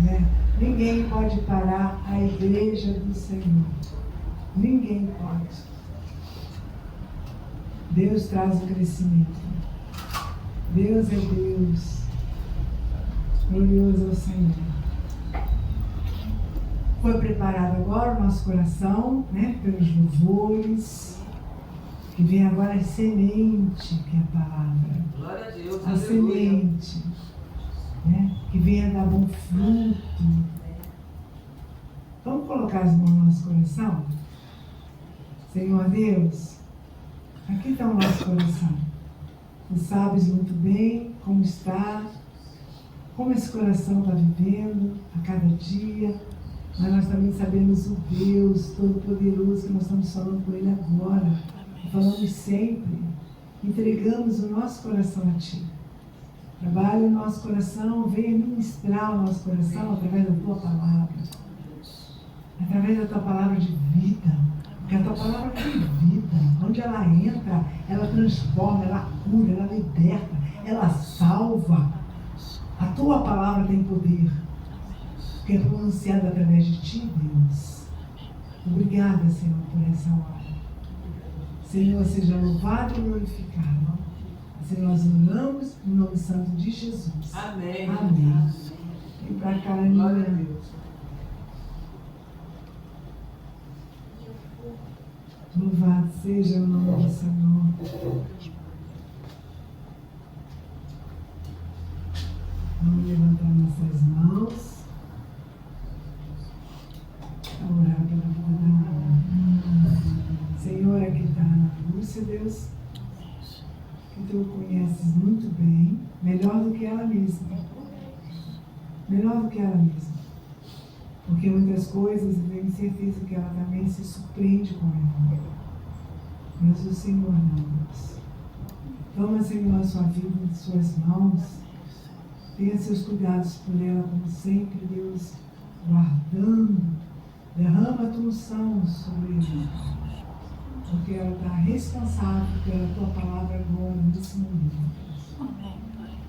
né? Ninguém pode parar a igreja do Senhor. Ninguém pode. Deus traz o crescimento. Deus é Deus. Glorioso é o Senhor. Foi preparado agora o nosso coração, né? Pelos louvores. Que vem agora a semente, que é a palavra. Glória a Deus. A semente. Né? Que venha dar bom fruto. Vamos colocar as mãos no nosso coração? Senhor Deus, aqui está o nosso coração. Tu sabes muito bem como está, como esse coração está vivendo a cada dia, mas nós também sabemos o Deus Todo-Poderoso que nós estamos falando com Ele agora, e falamos sempre, entregamos o nosso coração a Ti. Trabalhe o nosso coração, venha ministrar o nosso coração através da Tua palavra, através da Tua palavra de vida. Porque a Tua palavra tem vida. Onde ela entra, ela transforma, ela cura, ela liberta, ela salva. A Tua palavra tem poder, que é pronunciada através de Ti, Deus. Obrigada, Senhor, por essa hora. Senhor, seja louvado e glorificado. Senhor, nós oramos no nome santo de Jesus. Amém. Amém. Vem para cá, Glória a Nina. Deus. Louvado seja o nome do Senhor. Vamos levantar nossas mãos. Para orar pela vida da Ana. Senhor, aqui está Ana Lúcia, Deus, que Tu conheces muito bem, melhor do que ela mesma. Melhor do que ela mesma. Porque muitas coisas, eu tenho certeza que ela também se surpreende com ela. Mas o Senhor não, Deus. Toma, Senhor, a sua vida em suas mãos. Tenha seus cuidados por ela, como sempre, Deus, guardando. Derrama a tua unção sobre ela. Porque ela está responsável pela tua palavra agora, nesse momento.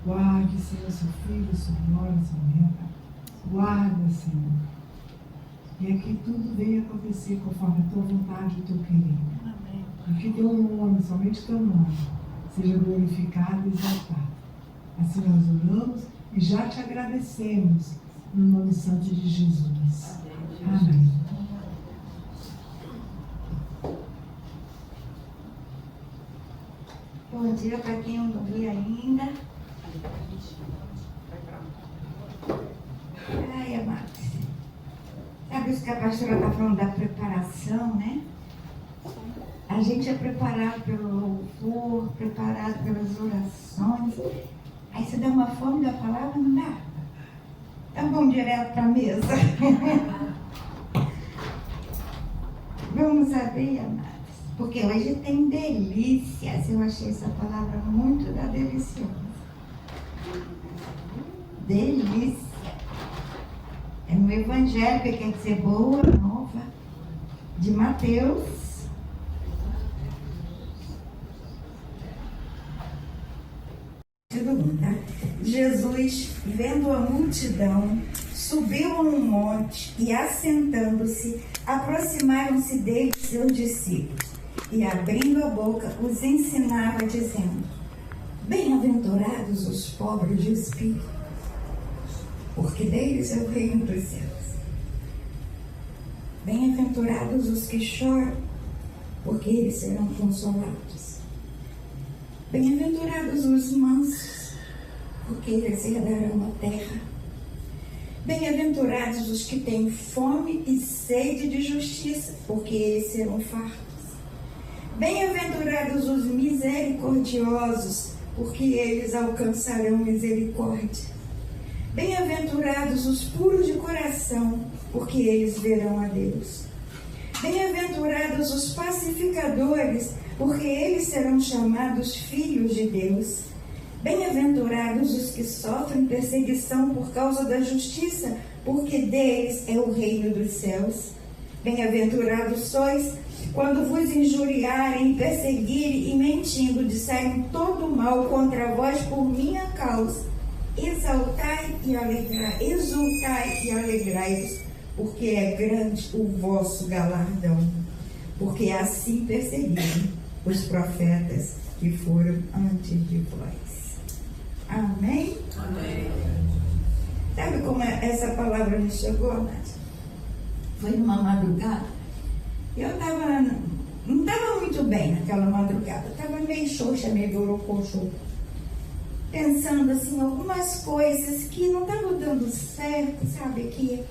Guarde, Senhor, seu filho, sua nora, sua neta. Guarda, Senhor. E aqui tudo venha acontecer conforme a tua vontade e o teu querer. E que teu nome, somente teu nome, seja glorificado e exaltado. Assim nós oramos e já te agradecemos no nome santo de Jesus. Amém. Bom dia para quem eu não vi ainda. Ai, amados. Sabe isso que a pastora está falando da preparação, né? A gente é preparado pelo louvor, preparado pelas orações. Aí você dá uma fome da palavra, não dá? Então vamos direto para a mesa. Vamos abrir, amados. Porque hoje tem delícias. Eu achei essa palavra muito da deliciosa. Delícia. É no Evangelho, que quer dizer boa, nova, de Mateus. Tá? Jesus, vendo a multidão, subiu a um monte e, assentando-se, aproximaram-se dele seus discípulos. E, abrindo a boca, os ensinava, dizendo: Bem-aventurados os pobres de espírito, porque deles é o reino dos céus. Bem-aventurados os que choram, porque eles serão consolados. Bem-aventurados os mansos, porque eles herdarão a terra. Bem-aventurados os que têm fome e sede de justiça, porque eles serão fartos. Bem-aventurados os misericordiosos, porque eles alcançarão misericórdia. Bem-aventurados os puros de coração, porque eles verão a Deus. Bem-aventurados os pacificadores, porque eles serão chamados filhos de Deus. Bem-aventurados os que sofrem perseguição por causa da justiça, porque deles é o reino dos céus. Bem-aventurados sois quando vos injuriarem, perseguirem e mentindo disserem todo mal contra vós por minha causa. exultai e alegrai-vos, porque é grande o vosso galardão, porque assim perseguiram os profetas que foram antes de vós. Amém? Amém. Sabe como essa palavra me chegou, Nath? Foi numa madrugada. Eu não estava muito bem naquela madrugada. Estava meio xoxa, meio borocochô. Pensando assim, algumas coisas que não estavam dando certo, sabe? Que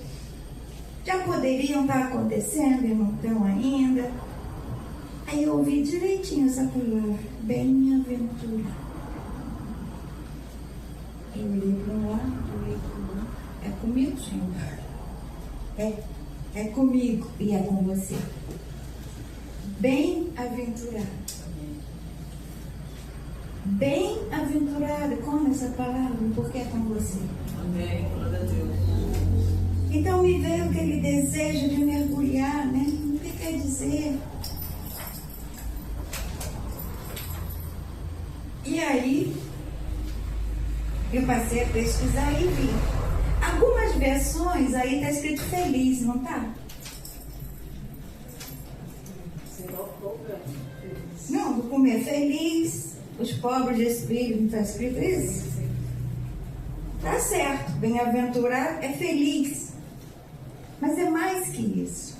já poderiam estar acontecendo e não estão ainda. Aí eu ouvi direitinho essa palavra, bem-aventurado. Eu olhei para um lado, olhei para o outro. É comigo, Senhor? É comigo e é com você. Bem-aventurado. Bem-aventurado, como essa palavra, porque é com você. Amém. Glória a Deus. Então me veio aquele desejo de mergulhar, né? O que quer dizer? E aí, eu passei a pesquisar e vi. Algumas versões aí está escrito feliz, não está? Não, vou comer feliz, os pobres de espírito, não está escrito isso? Tá certo, bem-aventurado é feliz. Mas é mais que isso.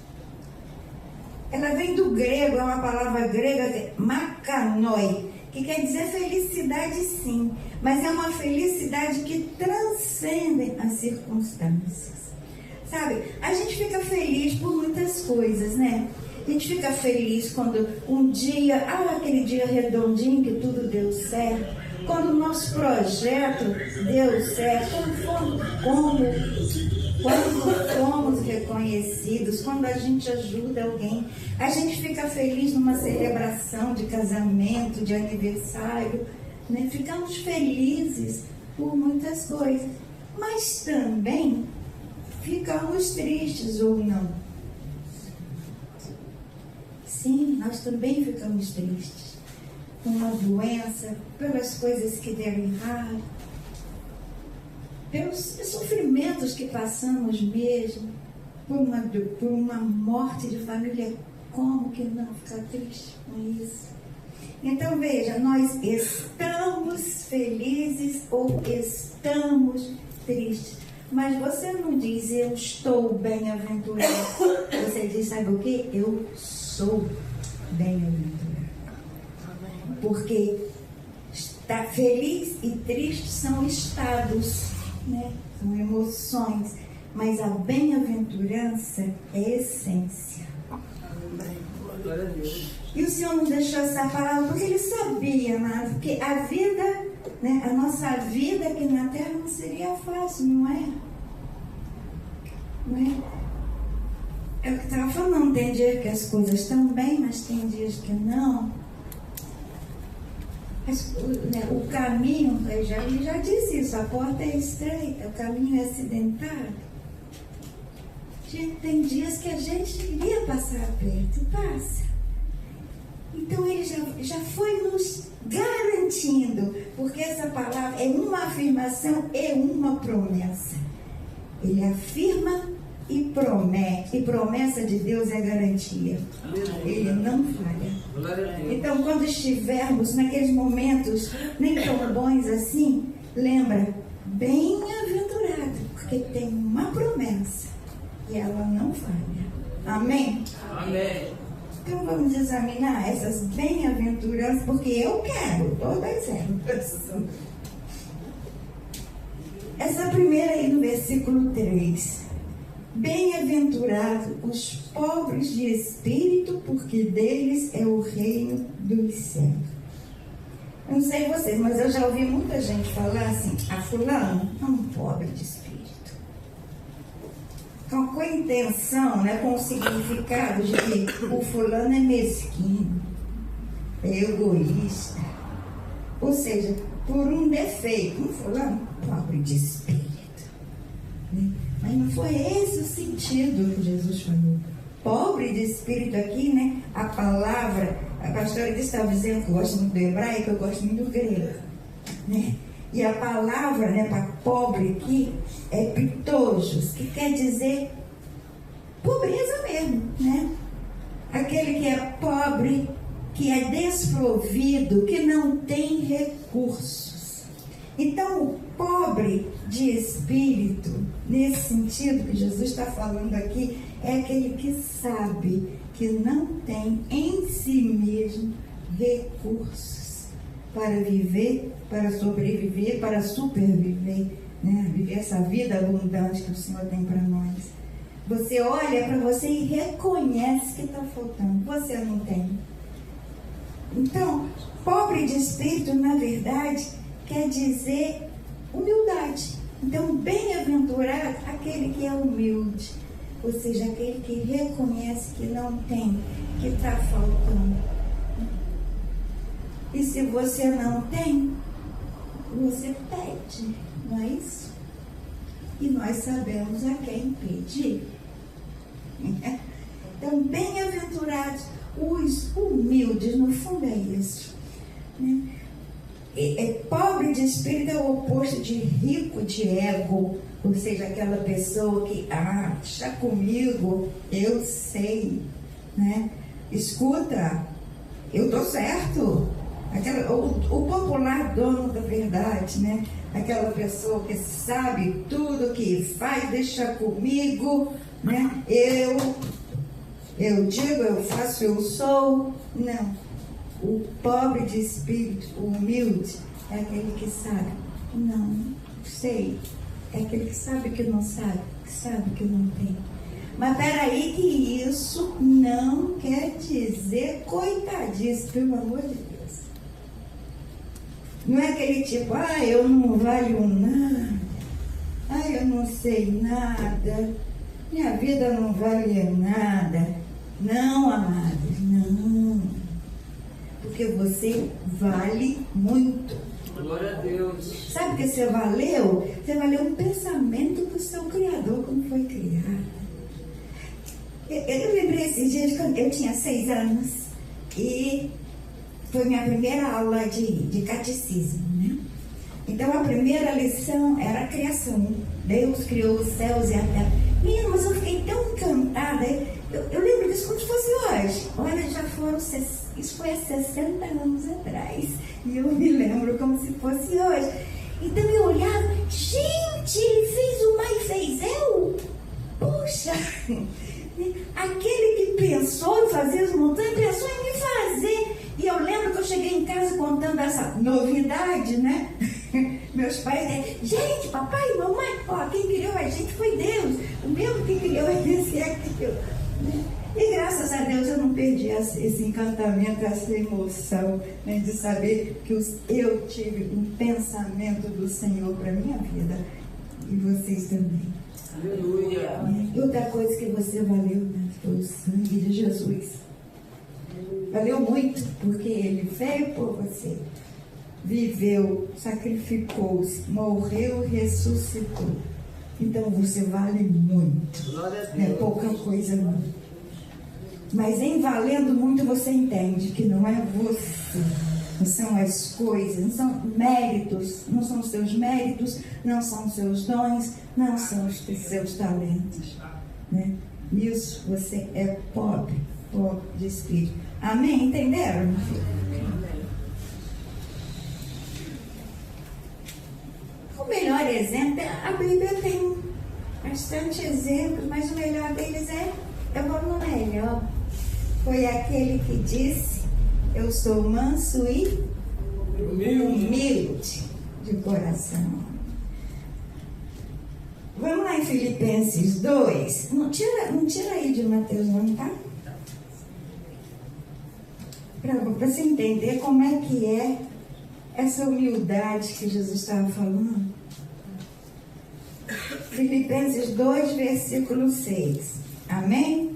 Ela vem do grego, é uma palavra grega, makanoi, que quer dizer felicidade sim, mas é uma felicidade que transcende as circunstâncias. Sabe, a gente fica feliz por muitas coisas, né? A gente fica feliz quando um dia, aquele dia redondinho que tudo deu certo, quando o nosso projeto deu certo, quando fomos reconhecidos, quando a gente ajuda alguém, a gente fica feliz numa celebração de casamento, de aniversário, né? Ficamos felizes por muitas coisas, mas também ficamos tristes ou não. Sim, nós também ficamos tristes com uma doença, pelas coisas que deram errado, pelos sofrimentos que passamos mesmo, por uma morte de família. Como que não ficar triste com isso? Então veja, nós estamos felizes ou estamos tristes. Mas você não diz eu estou bem-aventurado. Você diz, sabe o que? Eu sou bem-aventurado. Porque estar feliz e triste são estados, né? São emoções. Mas a bem-aventurança é essência. Glória a Deus. E o Senhor nos deixou essa palavra porque Ele sabia, né? Porque a vida, né? A nossa vida aqui na Terra não seria fácil, não é? Não é? É o que estava falando, tem dias que as coisas estão bem, mas tem dias que não. Mas, né, o caminho, ele já disse isso, a porta é estreita, o caminho é acidentado. Gente, tem dias que a gente iria passar perto, passa. Então ele já foi nos garantindo, porque essa palavra é uma afirmação e uma promessa. Ele afirma e promete, e promessa de Deus é garantia. Ele não falha. Então, quando estivermos naqueles momentos nem tão bons assim, lembra, bem-aventurado, porque tem uma promessa e ela não falha. Amém? Amém. Então vamos examinar essas bem-aventuranças, porque eu quero todas elas. Essa primeira aí no versículo 3. Bem-aventurados os pobres de espírito, porque deles é o reino dos céus. Eu não sei vocês, mas eu já ouvi muita gente falar assim, a fulano é um pobre de espírito. Com a intenção, né, com o significado de que o fulano é mesquinho, é egoísta. Ou seja, por um defeito, um fulano pobre de espírito. Né? Mas não foi esse o sentido que Jesus falou. Pobre de espírito aqui, né? A palavra, a pastora que estava dizendo que eu gosto muito do hebraico, eu gosto muito do grego. Né? E a palavra, né, para pobre aqui é pitojos, que quer dizer pobreza mesmo, né? Aquele que é pobre, que é desprovido, que não tem recursos. Então, o pobre de espírito, nesse sentido que Jesus está falando aqui, é aquele que sabe que não tem em si mesmo recursos para viver, para sobreviver, para superviver, né? Viver essa vida abundante que o Senhor tem para nós. Você olha para você e reconhece que está faltando. Você não tem. Então, pobre de espírito, na verdade, quer dizer humildade. Então, bem-aventurado aquele que é humilde. Ou seja, aquele que reconhece que não tem, que está faltando. E se você não tem, você pede, não é isso? E nós sabemos a quem pedir. Então, bem-aventurados os humildes, no fundo é isso. Né? Pobre de espírito é o oposto de rico de ego, ou seja, aquela pessoa que acha comigo, eu sei, né? Escuta, eu estou certo. O popular dono da verdade, né? Aquela pessoa que sabe tudo que faz, deixa comigo, né? Eu digo, eu faço, eu sou. Não. O pobre de espírito, o humilde, é aquele que sabe. Não sei. É aquele que sabe que não sabe, que sabe que não tem. Mas peraí que isso não quer dizer coitadice, pelo amor de Deus. Não é aquele tipo, eu não valho nada, eu não sei nada, minha vida não vale nada. Não, amados, não. Porque você vale muito. Glória a Deus. Sabe o que você valeu? Você valeu um pensamento do seu Criador, como foi criado. Eu lembrei esses dias, quando eu tinha 6 anos, e foi minha primeira aula de catecismo, né? Então a primeira lição era a criação. Deus criou os céus e a terra. Menina, mas eu fiquei tão encantada. Eu lembro disso como se fosse hoje. Olha, já foram, isso foi há 60 anos atrás. E eu me lembro como se fosse hoje. Então eu olhava, gente, ele fez o mar e fez eu? Puxa! Aquele que pensou em fazer as montanhas, pensou em me fazer. E eu lembro que eu cheguei em casa contando essa novidade, né? Meus pais diziam, gente, papai, mamãe, quem criou a gente foi Deus. O mesmo que criou a gente é Deus. E graças a Deus eu não perdi esse encantamento, essa emoção, né, de saber que eu tive um pensamento do Senhor para a minha vida. E vocês também. Aleluia. E outra coisa que você valeu, né, foi o sangue de Jesus. Valeu muito, porque ele veio por você. Viveu, sacrificou-se, morreu, ressuscitou. Então você vale muito. Glória a Deus. Não é pouca coisa não. Mas em valendo muito você entende que não é você, não são as coisas, não são méritos, não são os seus méritos, não são os seus dons, não são os seus talentos, né? Nisso você é pobre de espírito. Amém? Entenderam? O melhor exemplo, a Bíblia tem bastante exemplos, mas o melhor deles eu vou no melhor. Foi aquele que disse, eu sou manso e humilde de coração. Vamos lá em Filipenses 2. Não tira aí de Mateus não, tá? Para você entender como é que é essa humildade que Jesus estava falando. Filipenses 2, versículo 6. Amém?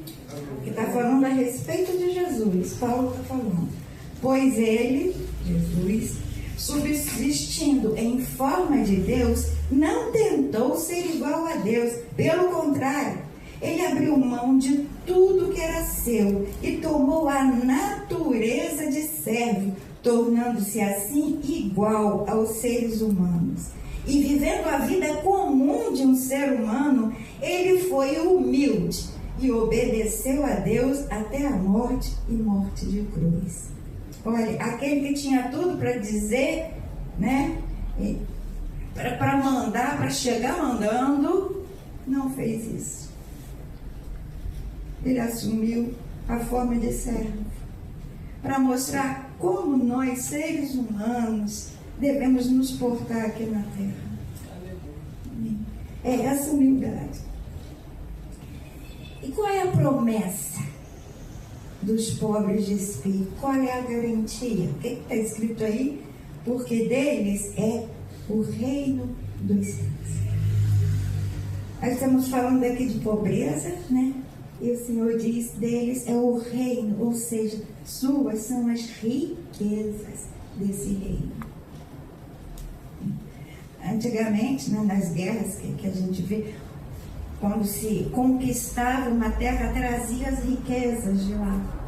Que está falando a respeito de Jesus. Paulo está falando. Pois ele, Jesus, subsistindo em forma de Deus, não tentou ser igual a Deus. Pelo contrário, ele abriu mão de tudo que era seu e tomou a natureza de servo, tornando-se assim igual aos seres humanos. E vivendo a vida comum de um ser humano, ele foi humilde e obedeceu a Deus até a morte e morte de cruz. Olha, aquele que tinha tudo para dizer, né? Para mandar, para chegar mandando, não fez isso. Ele assumiu a forma de servo para mostrar como nós, seres humanos, devemos nos portar aqui na terra. É essa humildade. E qual é a promessa dos pobres de espírito? Qual é a garantia? O que está escrito aí? Porque deles é o reino dos céus. Nós estamos falando aqui de pobreza, né? E o Senhor diz, deles é o reino, ou seja, suas são as riquezas desse reino. Antigamente, né, nas guerras que a gente vê, quando se conquistava uma terra, trazia as riquezas de lá.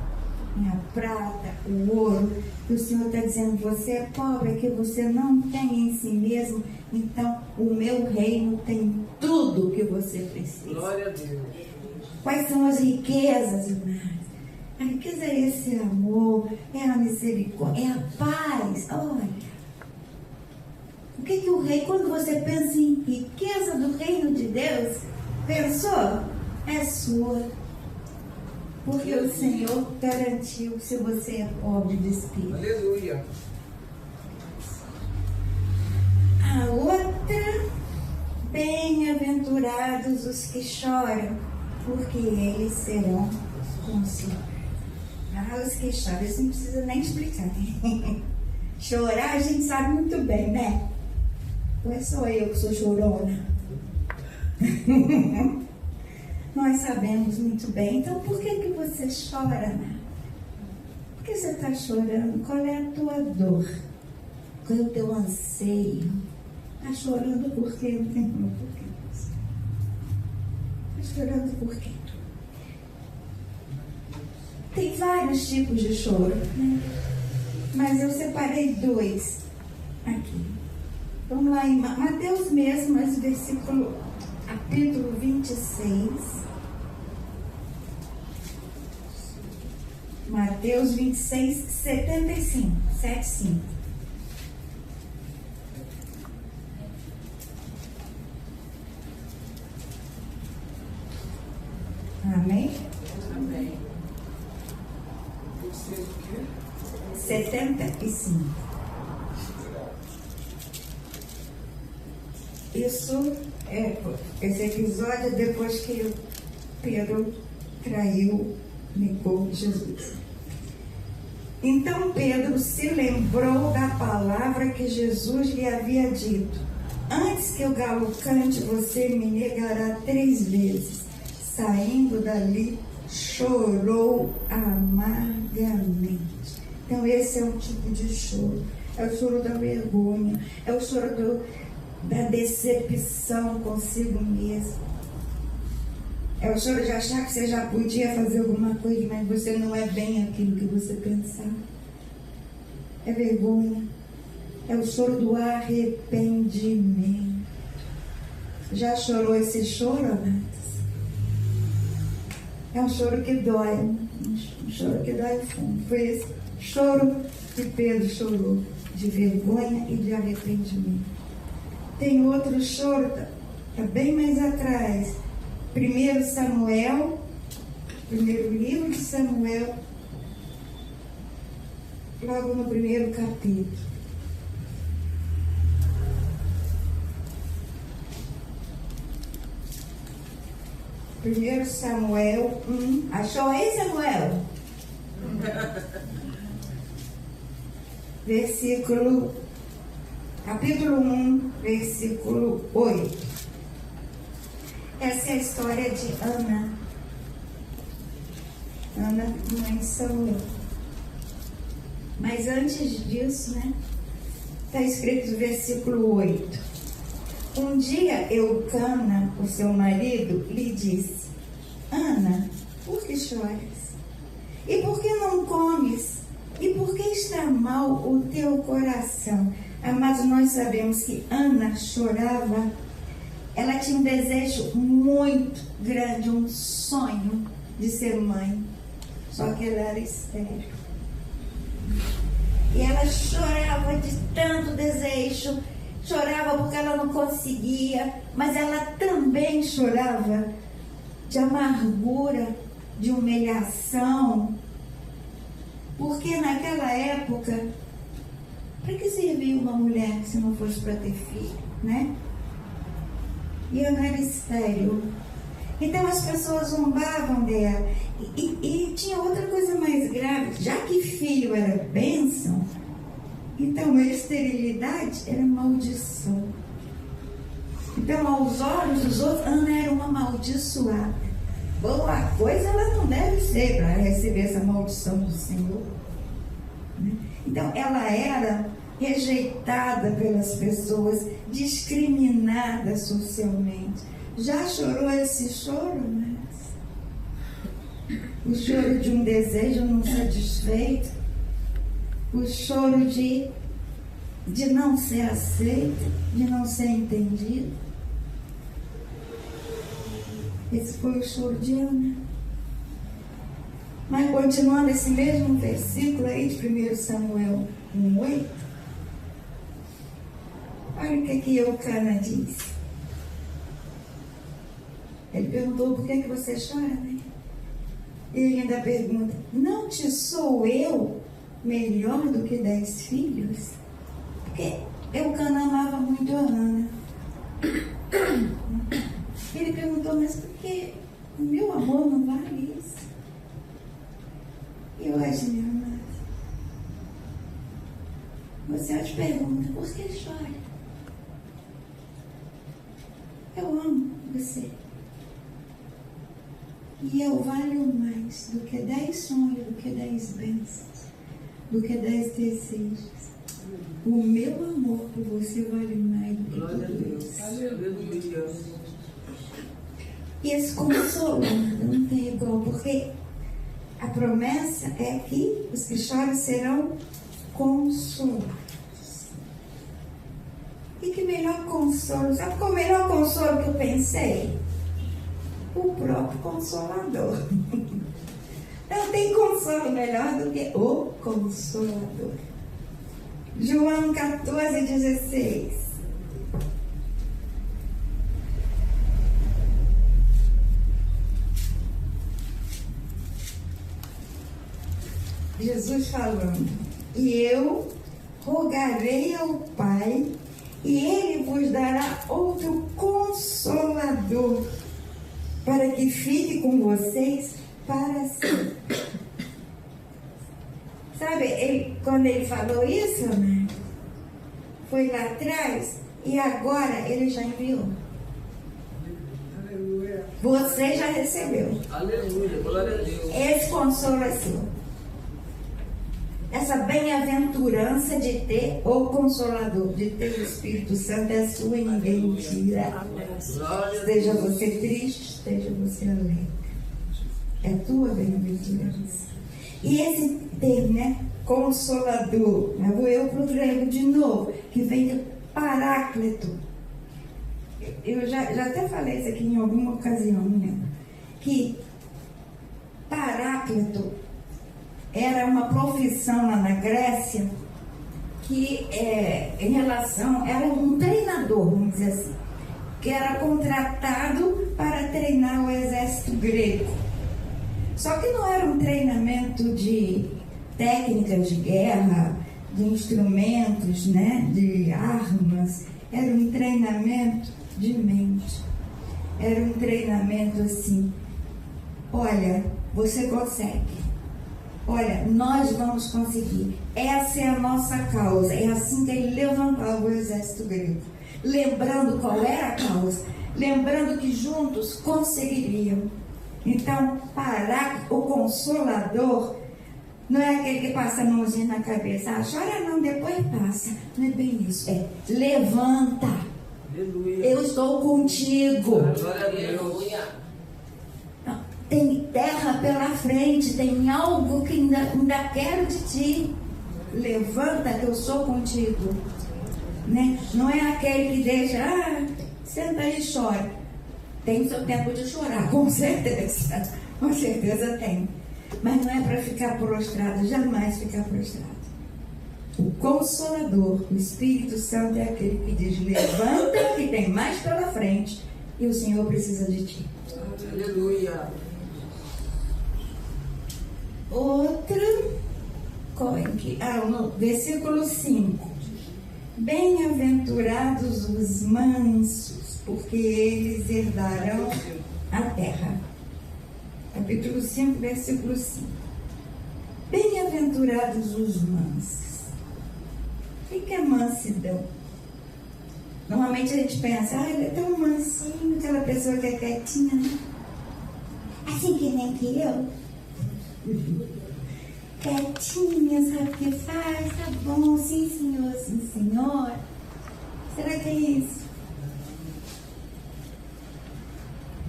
A prata, o ouro. E o Senhor está dizendo, você é pobre, que você não tem em si mesmo, então o meu reino tem tudo que você precisa. Glória a Deus. Quais são as riquezas, irmãs? A riqueza é esse amor, é a misericórdia, é a paz. Olha, o que o rei, quando você pensa em riqueza do reino de Deus, pensou? É sua. Porque o Senhor garantiu se você é pobre de espírito. Aleluia. A outra, bem-aventurados os que choram, porque eles serão consolados. Os que choram, isso não precisa nem explicar. Chorar a gente sabe muito bem, né? Não é só eu que sou chorona. Nós sabemos muito bem. Então, por que você chora, né? Por que você está chorando? Qual é a tua dor? Qual é o teu anseio? Está chorando por quê? Não tem por quê. Está chorando por quê? Tem vários tipos de choro, né? Mas eu separei 2 aqui. Vamos lá em Mateus mesmo, mas versículo, capítulo 26. Mateus 26, 75. 75. Amém? Amém. 75. Isso esse episódio é depois que Pedro negou Jesus. Então Pedro se lembrou da palavra que Jesus lhe havia dito: antes que o galo cante, você me negará 3 vezes. Saindo dali, chorou amargamente. Então esse é um tipo de choro. É o choro da vergonha, é o choro da decepção consigo mesmo. É o choro de achar que você já podia fazer alguma coisa, mas você não é bem aquilo que você pensava. É vergonha. É o choro do arrependimento. Já chorou esse choro, amados? É um choro que dói, um choro que dói fundo. Foi esse choro que Pedro chorou, de vergonha e de arrependimento. Tem outro choro, está bem mais atrás. 1 Samuel, primeiro livro de Samuel, logo no primeiro capítulo. Primeiro Samuel 1. Achou aí, Samuel? Capítulo 1, versículo 8. Essa é a história de Ana. Ana, mãe de Samuel. Mas antes disso, né? Está escrito no versículo 8. Um dia Eucana, o seu marido, lhe disse: Ana, por que choras? E por que não comes? E por que está mal o teu coração? Amados, nós sabemos que Ana chorava. Ela tinha um desejo muito grande, um sonho de ser mãe. Só que ela era estéril. E ela chorava de tanto desejo. Chorava porque ela não conseguia. Mas ela também chorava de amargura, de humilhação. Porque naquela época, para que servia uma mulher se não fosse para ter filho, né? E eu não era estéril. Então as pessoas zombavam dela. E tinha outra coisa mais grave. Já que filho era bênção, então a esterilidade era maldição. Então, aos olhos dos outros, Ana era uma amaldiçoada. Boa coisa ela não deve ser para receber essa maldição do Senhor. Então, ela era rejeitada pelas pessoas, discriminada socialmente. Já chorou esse choro, né? O choro de um desejo não satisfeito, o choro de não ser aceito, de não ser entendido. Esse foi o choro de Ana. Mas continuando esse mesmo versículo aí de 1 Samuel 1:8, olha o que Eucana disse. Ele perguntou: por que você chora, né? E ele ainda pergunta: não te sou eu melhor do que 10 filhos? Porque Eucana amava muito a Ana. Ele perguntou: mas por que o meu amor não vale isso? E hoje, minha amada, você te pergunta: por que chora? Eu amo você. E eu valho mais do que 10 sonhos, do que 10 bênçãos, do que 10 desejos. O meu amor por você vale mais do que tudo isso. Aleluia. E esse consolo não tem igual, porque a promessa é que os que choram serão consolados. E que melhor consolo? Sabe qual é o melhor consolo que eu pensei? O próprio Consolador. Não tem consolo melhor do que o Consolador. João 14:16. Jesus falando: e eu rogarei ao Pai, e Ele vos dará outro Consolador, para que fique com vocês para sempre. Sabe, quando ele falou isso, né, foi lá atrás, e agora ele já enviou. Aleluia. Você já recebeu. Aleluia. Glória a Deus. Esse consolo é seu. Essa bem-aventurança de ter o Consolador, de ter o Espírito Santo é sua e ninguém tira. Esteja você triste, esteja você alegre. É tua bem-aventurança. E esse termo, né? Consolador. Eu vou para o grego de novo, que vem do Paráclito. Eu já até falei isso aqui em alguma ocasião, né? Que Paráclito era uma profissão lá na Grécia que, em relação, era um treinador, vamos dizer assim, que era contratado para treinar o exército grego. Só que não era um treinamento de técnicas de guerra, de instrumentos, né, de armas. Era um treinamento de mente. Era um treinamento assim: olha, você consegue. Olha, nós vamos conseguir. Essa é a nossa causa. É assim que ele levantava o exército grego. Lembrando qual era a causa. Lembrando que juntos conseguiriam. Então, o Consolador não é aquele que passa a mãozinha na cabeça. Ah, chora não, depois passa. Não é bem isso. É levanta. Aleluia. Eu estou contigo. Glória a Deus. Não, tem terra pela frente, tem algo que ainda quero de ti. Levanta que eu sou contigo. Né? Não é aquele que deixa, senta aí e chora. Tem o seu tempo de chorar, com certeza. Com certeza tem. Mas não é para ficar prostrado, jamais ficar prostrado. O Consolador, o Espírito Santo, é aquele que diz: levanta que tem mais pela frente e o Senhor precisa de ti. Aleluia. Outro, no versículo 5. Bem-aventurados os mansos, porque eles herdarão a terra. Capítulo 5, versículo 5. Bem-aventurados os mansos. O que é mansidão? Normalmente a gente pensa, ele é tão mansinho, aquela pessoa que é quietinha, né? Assim que nem que eu. Quietinha, sabe o que faz? Tá bom, sim senhor, sim senhor. Será que é isso?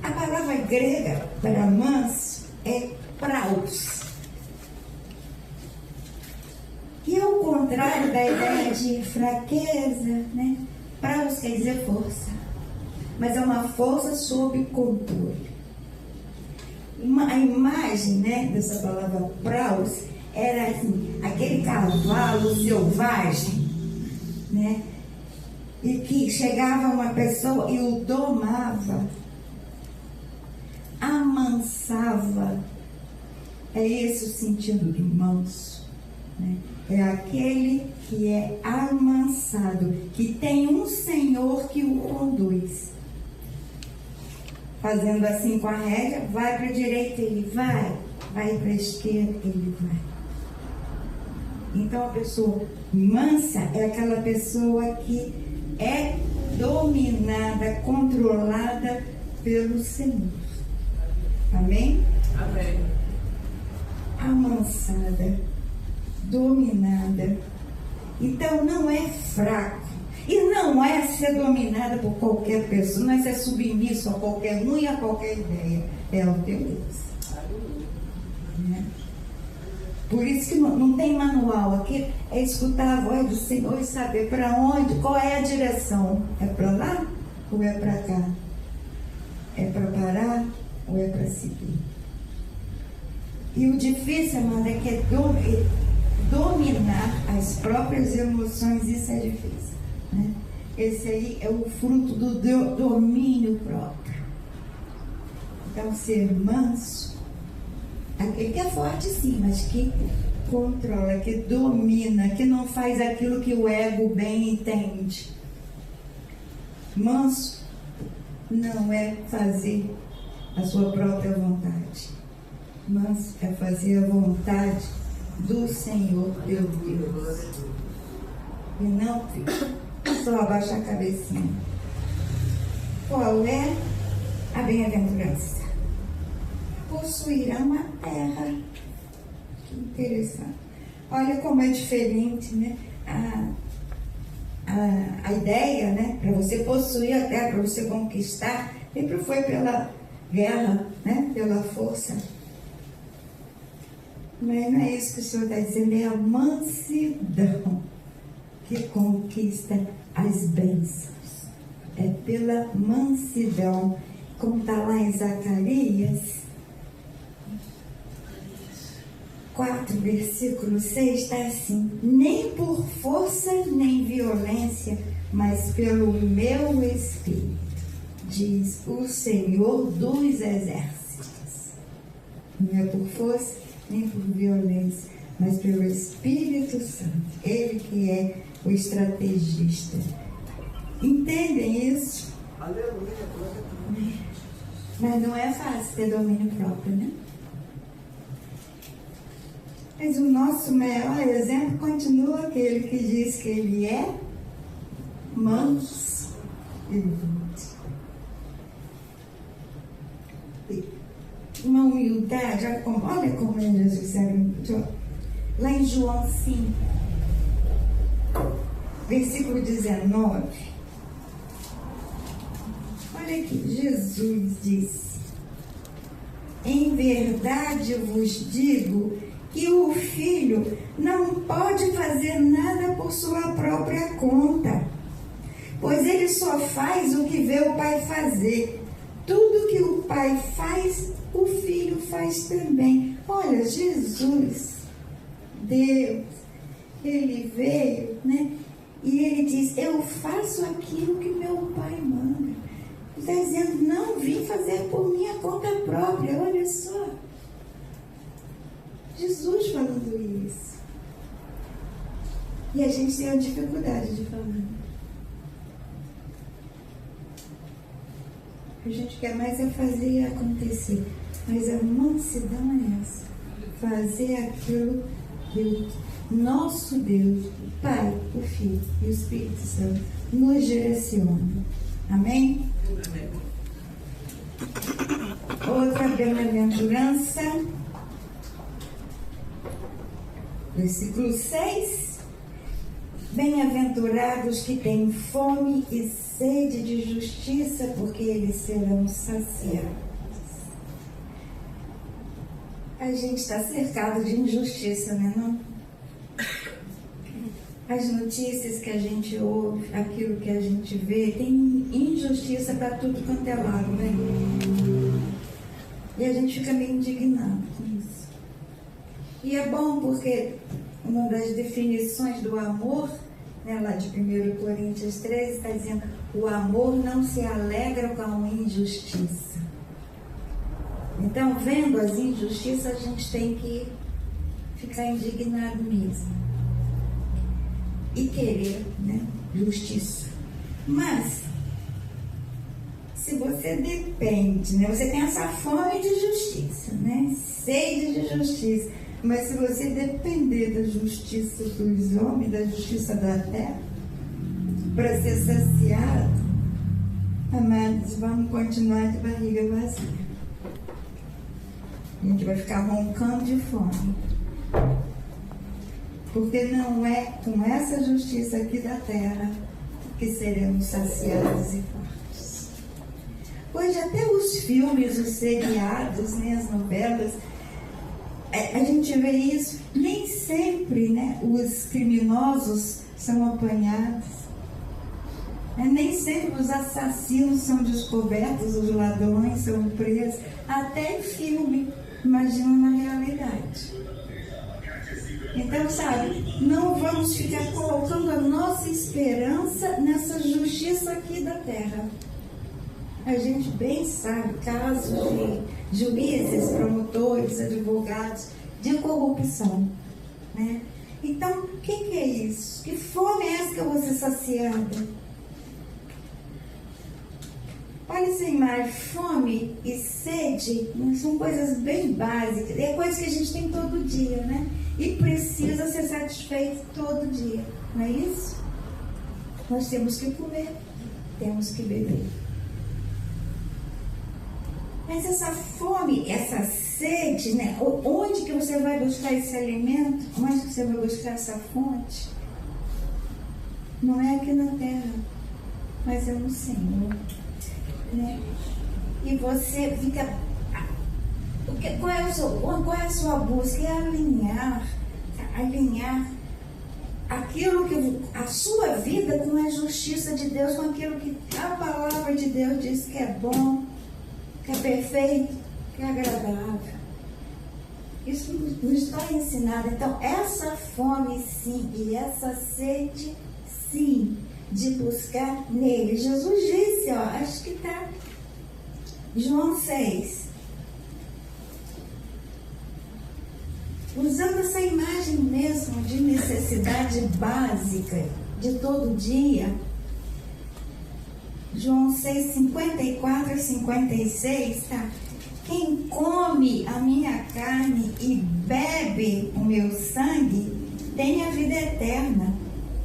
A palavra grega para manso é praus. E ao contrário da ideia de fraqueza, né? Praus quer dizer força, mas é uma força sob controle. A imagem, né, dessa palavra praus era assim, aquele cavalo selvagem, né? E que chegava uma pessoa e o domava, amansava. É esse o sentido do manso, né? É aquele que é amansado, que tem um Senhor que o conduz. Fazendo assim com a rédea, vai para a direita, ele vai para a esquerda, ele vai. Então a pessoa mansa é aquela pessoa que é dominada, controlada pelo Senhor. Amém? Amém. Amansada, dominada. Então não é fraco. E não é ser dominada por qualquer pessoa, não é ser submisso a qualquer um e a qualquer ideia. É o teu Deus. Né? Por isso que não tem manual. Aqui é escutar a voz do Senhor e saber para onde, qual é a direção. É para lá ou é para cá? É para parar ou é para seguir? E o difícil, amada, é que é dominar as próprias emoções. Isso é difícil, né? Esse aí é o fruto do domínio próprio. Então, ser manso, aquele que é forte sim, mas que controla, que domina, que não faz aquilo que o ego bem entende. Manso não é fazer a sua própria vontade. Manso é fazer a vontade do Senhor teu Deus. E não só abaixar a cabecinha. Qual é a bem-aventurança? Possuirão a terra. Que interessante. Olha como é diferente, né? A ideia, né? Para você possuir a terra, para você conquistar, sempre foi pela guerra, né? Pela força. Mas não é isso que o Senhor está dizendo, é a mansidão que conquista as bênçãos. É pela mansidão, como está lá em Zacarias 4, versículo 6, está assim: nem por força nem violência, mas pelo meu Espírito, diz o Senhor dos Exércitos. Não é por força nem por violência, mas pelo Espírito Santo. Ele que é o estrategista. Entendem isso? Aleluia. Mas não é fácil ter domínio próprio, né? Mas o nosso maior exemplo continua aquele que diz que ele é manso e humilde. Uma humildade, olha como é Jesus era humilde. Lá em João 5, versículo 19. Olha aqui, Jesus disse: em em verdade vos digo que o filho não pode fazer nada por sua própria conta, pois ele só faz o que vê o pai fazer. Tudo que o pai faz, o filho faz também. Olha, Jesus, Deus, ele veio, né? E ele diz, eu faço aquilo que meu pai manda. Está dizendo, não vim fazer por minha conta própria. Olha só. Jesus falando isso. E a gente tem uma dificuldade de falar. A gente quer mais é fazer acontecer. Mas a mansidão é essa. Fazer aquilo que o nosso Deus, o Pai, o Filho e o Espírito Santo nos direcionam. Amém? Amém. Outra bem-aventurança. Versículo 6. Bem-aventurados que têm fome e sede de justiça, porque eles serão saciados. A gente está cercado de injustiça, né, não? As notícias que a gente ouve, aquilo que a gente vê, tem injustiça para tudo quanto é lado, né? E a gente fica meio indignado com isso. E é bom porque uma das definições do amor, né, lá de 1 Coríntios 13, está dizendo: o amor não se alegra com a injustiça. Então, vendo as injustiças, a gente tem que ficar indignado mesmo. E querer, né, justiça. Mas, se você depende, né, você tem essa fome de justiça, né, sede de justiça, mas se você depender da justiça dos homens, da justiça da terra, para ser saciado, amados, vamos continuar de barriga vazia. A gente vai ficar roncando de fome. Porque não é com essa justiça aqui da terra que seremos saciados e fartos. Hoje até os filmes, os seriados, né, as novelas, a gente vê isso. Nem sempre, né, os criminosos são apanhados. Nem sempre os assassinos são descobertos, os ladrões são presos. Até em filme, imagina na realidade. Então, sabe, não vamos ficar colocando a nossa esperança nessa justiça aqui da terra. A gente bem sabe casos de juízes, promotores, advogados, de corrupção, né? Então, o que é isso? Que fome é essa que eu vou ser saciada? Olha essa imagem, fome e sede, né, são coisas bem básicas, é coisa que a gente tem todo dia, né? E precisa ser satisfeito todo dia, não é isso? Nós temos que comer, temos que beber. Mas essa fome, essa sede, né? Onde que você vai buscar esse alimento? Onde que você vai buscar essa fonte? Não é aqui na terra, mas é no Senhor. Né? E você fica. Qual é a sua busca? É alinhar aquilo que a sua vida com a justiça de Deus, com aquilo que a palavra de Deus diz que é bom, que é perfeito, que é agradável. Isso nos está ensinado. Então, essa fome sim e essa sede sim, de buscar nele. Jesus disse, ó, acho que está João 6. Usando essa imagem mesmo de necessidade básica de todo dia. João 6, 54 a 56, tá? Quem come a minha carne e bebe o meu sangue tem a vida eterna.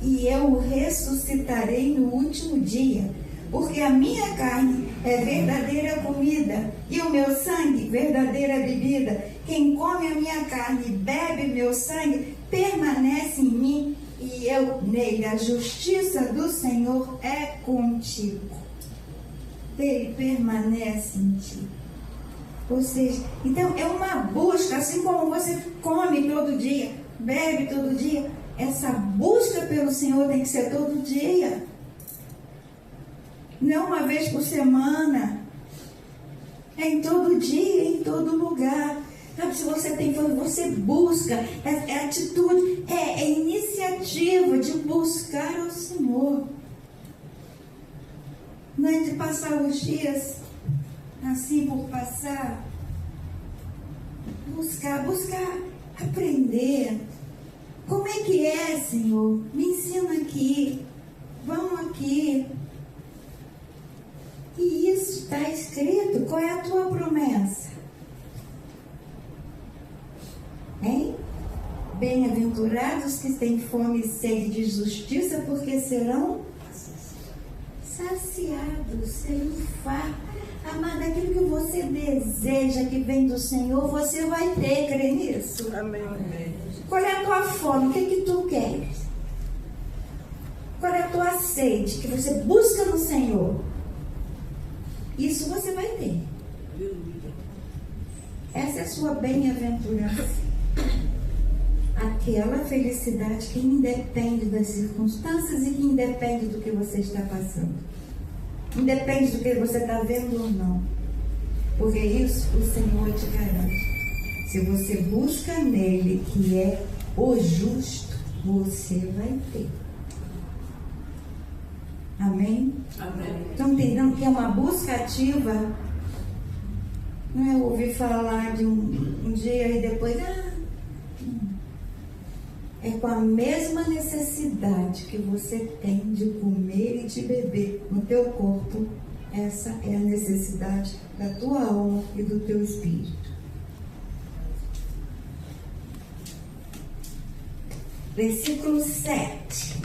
E eu o ressuscitarei no último dia, porque a minha carne é verdadeira comida e o meu sangue verdadeira bebida. Quem come a minha carne e bebe meu sangue permanece em mim e eu nele. A justiça do Senhor é contigo. Ele permanece em ti. Ou seja, então é uma busca, assim como você come todo dia, bebe todo dia, essa busca pelo Senhor tem que ser todo dia. Não uma vez por semana. É em todo dia, em todo lugar. Sabe, se você tem fome, você busca. É atitude, é iniciativa de buscar o Senhor. Não é de passar os dias assim por passar. Buscar, aprender. Como é que é, Senhor? Me ensina aqui. Vamos aqui. E isso está escrito. Qual é a tua promessa? Hein? Bem-aventurados que têm fome e sede de justiça, porque serão saciados, serão fartos. Amada, aquilo que você deseja que vem do Senhor, você vai ter, crê nisso? Amém. Qual é a tua fome? O que tu queres? Qual é a tua sede que você busca no Senhor? Isso você vai ter. Essa é a sua bem-aventurança. Aquela felicidade que independe das circunstâncias e que independe do que você está passando. Independe do que você está vendo ou não. Porque isso o Senhor te garante. Se você busca nele, que é o justo, você vai ter. Amém? Amém. Estão entendendo que é uma busca ativa? Não é ouvir falar de um dia e depois... É com a mesma necessidade que você tem de comer e de beber no teu corpo. Essa é a necessidade da tua alma e do teu espírito. Versículo 7.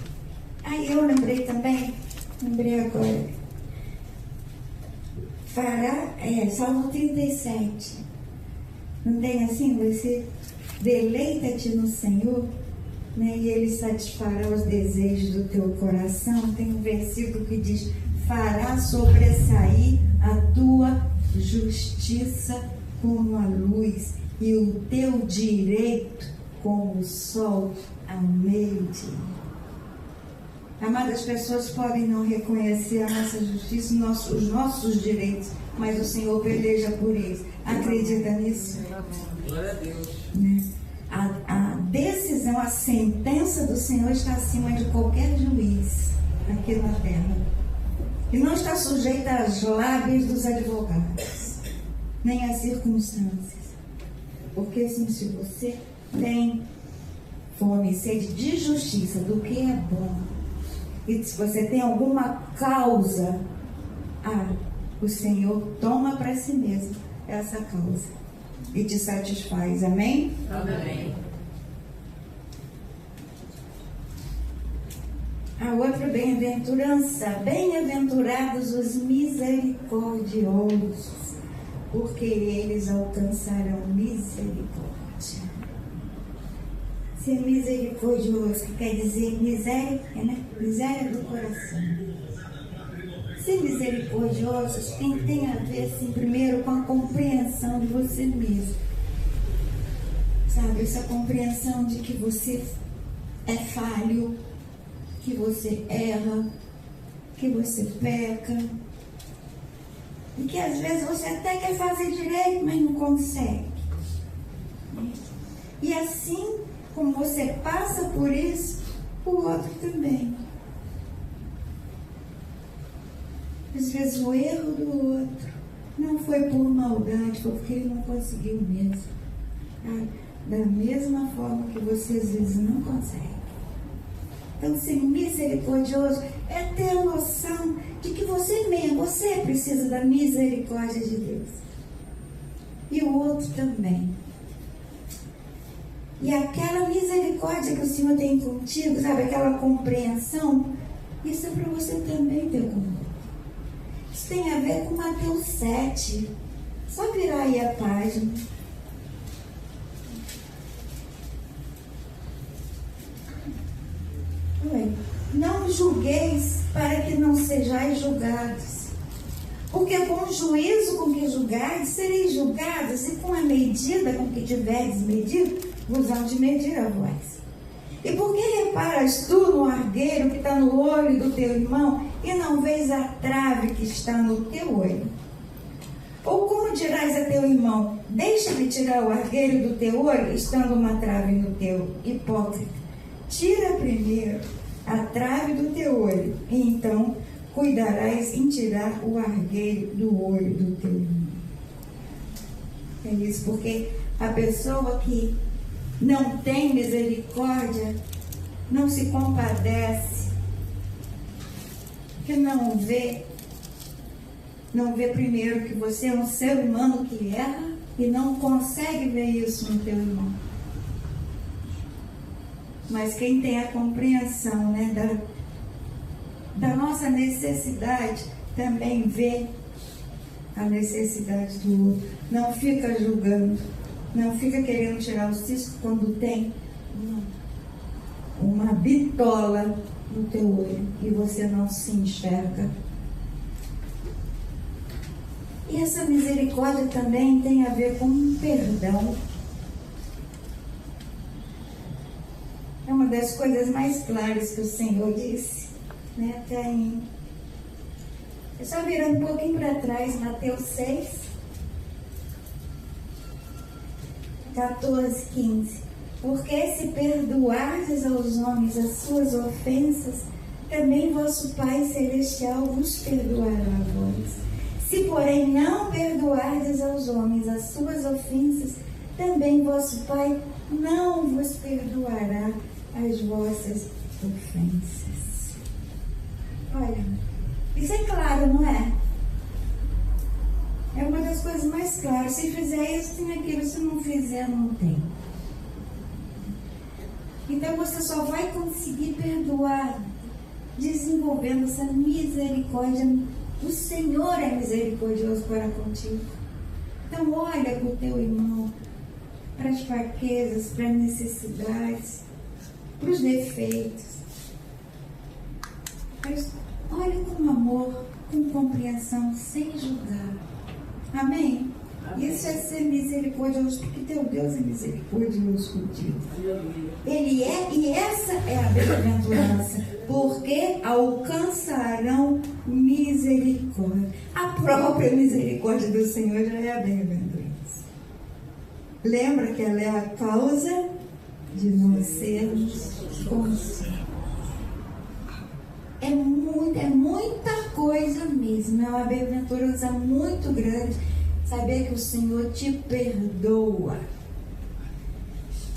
Aí eu lembrei agora. Salmo 37. Não tem assim? Você deleita-te no Senhor, né, e Ele satisfará os desejos do teu coração. Tem um versículo que diz: fará sobressair a tua justiça como a luz e o teu direito como o sol ao meio-dia. Amadas, pessoas podem não reconhecer a nossa justiça, os nossos direitos, mas o Senhor peleja por eles. Acredita nisso? Glória a Deus. Né? A decisão, a sentença do Senhor está acima de qualquer juiz aqui na terra. E não está sujeita às lábias dos advogados, nem às circunstâncias. Porque assim, se você tem fome e sede de justiça, do que é bom, e se você tem alguma causa, o Senhor toma para si mesmo essa causa e te satisfaz. Amém? Amém. A outra bem-aventurança: bem-aventurados os misericordiosos, porque eles alcançarão misericórdia. Ser misericordioso, que quer dizer miséria, né? Miséria do coração. Ser misericordioso tem a ver, assim, primeiro com a compreensão de você mesmo. Sabe, essa compreensão de que você é falho, que você erra, que você peca, e que às vezes você até quer fazer direito, mas não consegue. E assim como você passa por isso, o outro também. Às vezes o erro do outro não foi por maldade, foi porque ele não conseguiu mesmo. Da mesma forma que você às vezes não consegue. Então, ser misericordioso é ter a noção de que você precisa da misericórdia de Deus. E o outro também. E aquela misericórdia que o Senhor tem contigo, sabe, aquela compreensão, isso é para você também ter com ele. Isso tem a ver com Mateus 7. Só virar aí a página. Não julgueis para que não sejais julgados, Porque com o juízo com que julgares, sereis julgados, e com a medida com que tiverdes medido, vos hão de medir a vós. E por que reparas tu no argueiro que está no olho do teu irmão, e não vês a trave que está no teu olho? Ou como dirás a teu irmão, deixa-me tirar o argueiro do teu olho, estando uma trave no teu? Hipócrita, tira primeiro a trave do teu olho, e então cuidarás em tirar o argueiro do olho do teu irmão. É isso, porque a pessoa que não tem misericórdia, não se compadece, que não vê primeiro que você é um ser humano que erra e não consegue ver isso no teu irmão. Mas quem tem a compreensão, né, da nossa necessidade, também vê a necessidade do outro. Não fica julgando, não fica querendo tirar o cisco quando tem uma bitola no teu olho e você não se enxerga. E essa misericórdia também tem a ver com perdão. É uma das coisas mais claras que o Senhor disse, né? Até em... Só virando um pouquinho para trás, Mateus 6, 14, 15. Porque se perdoardes aos homens as suas ofensas, também vosso Pai Celestial vos perdoará a vós. Se, porém, não perdoardes aos homens as suas ofensas, também vosso Pai não vos perdoará as vossas ofensas. Olha, isso é claro, não é? É uma das coisas mais claras. Se fizer isso, tem aquilo. Se não fizer, não tem. Então, você só vai conseguir perdoar desenvolvendo essa misericórdia. O Senhor é misericordioso para contigo. Então olha para o teu irmão, para as fraquezas, para as necessidades, para os defeitos. Mas olha com amor, com compreensão, sem julgar. Amém? Isso é ser misericordioso, porque teu Deus é misericordioso contigo. Ele é, e essa é a bem-aventurança, porque alcançarão misericórdia. A própria misericórdia do Senhor já é a bem-aventurança. Lembra que ela é a causa de não sermos consolados. É muita coisa mesmo, é uma bem-aventurança muito grande. Saber que o Senhor te perdoa.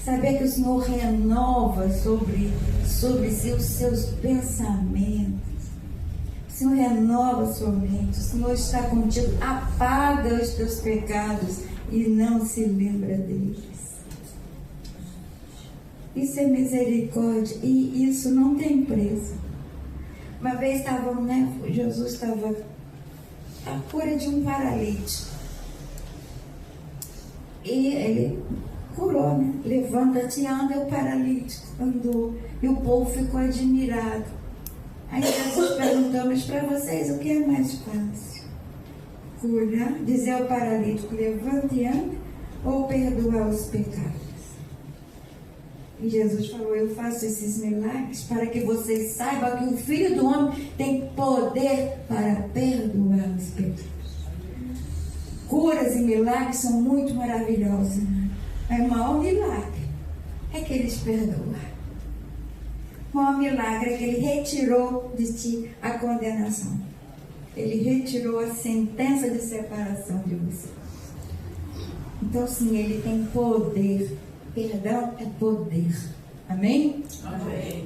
Saber que o Senhor renova sobre si os seus pensamentos. O Senhor renova a sua mente. O Senhor está contigo. Apaga os teus pecados e não se lembra deles. Isso é misericórdia. E isso não tem preço. Uma vez Jesus estava à cura de um paralítico. E ele curou, né? Levanta-te e anda, o paralítico andou. E o povo ficou admirado. Aí Jesus perguntou, mas para vocês o que é mais fácil? Curar, dizer ao paralítico, levanta e anda, ou perdoar os pecados? E Jesus falou, eu faço esses milagres para que vocês saibam que o Filho do Homem tem poder para perdoar os pecados. Curas e milagres são muito maravilhosos. Mas o maior milagre é que eles perdoam. O maior milagre é que ele retirou de ti a condenação. Ele retirou a sentença de separação de você. Então, sim, ele tem poder. Perdão é poder. Amém? Amém.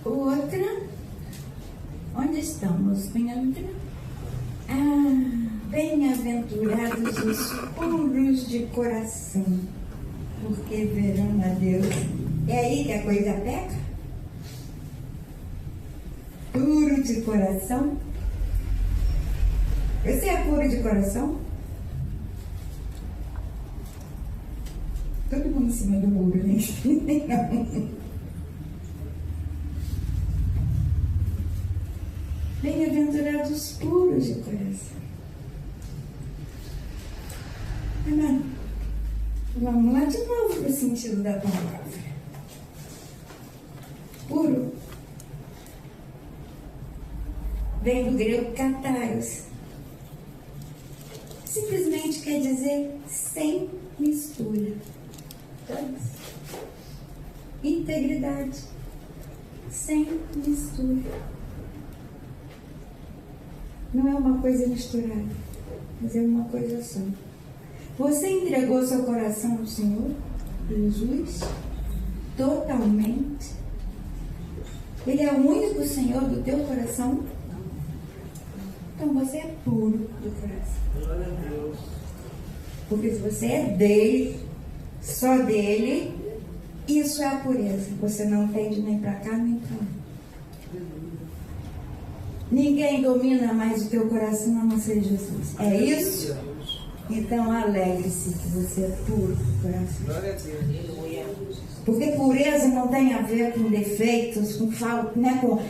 Outra. Onde estamos? Bem-aventurados os puros de coração, porque verão a Deus. É aí que a coisa pega? Puro de coração. Você é puro de coração? Todo mundo em cima do muro, né? Bem-aventurados os puros de coração. Amém? Vamos lá de novo para o sentido da palavra. Puro vem do grego kataros. Simplesmente quer dizer sem mistura. Integridade. Sem mistura. Não é uma coisa misturada, mas é uma coisa só. Você entregou seu coração ao Senhor Jesus totalmente? Ele é o único Senhor do teu coração? Então você é puro do coração. Glória a Deus. Porque se você é dele, só dele, isso é a pureza. Você não tende nem para cá nem para lá. Ninguém domina mais o teu coração a não ser Jesus. É isso? Então alegre-se que você é puro do coração. Glória a Deus. Porque pureza não tem a ver com defeitos, com falta, né? Com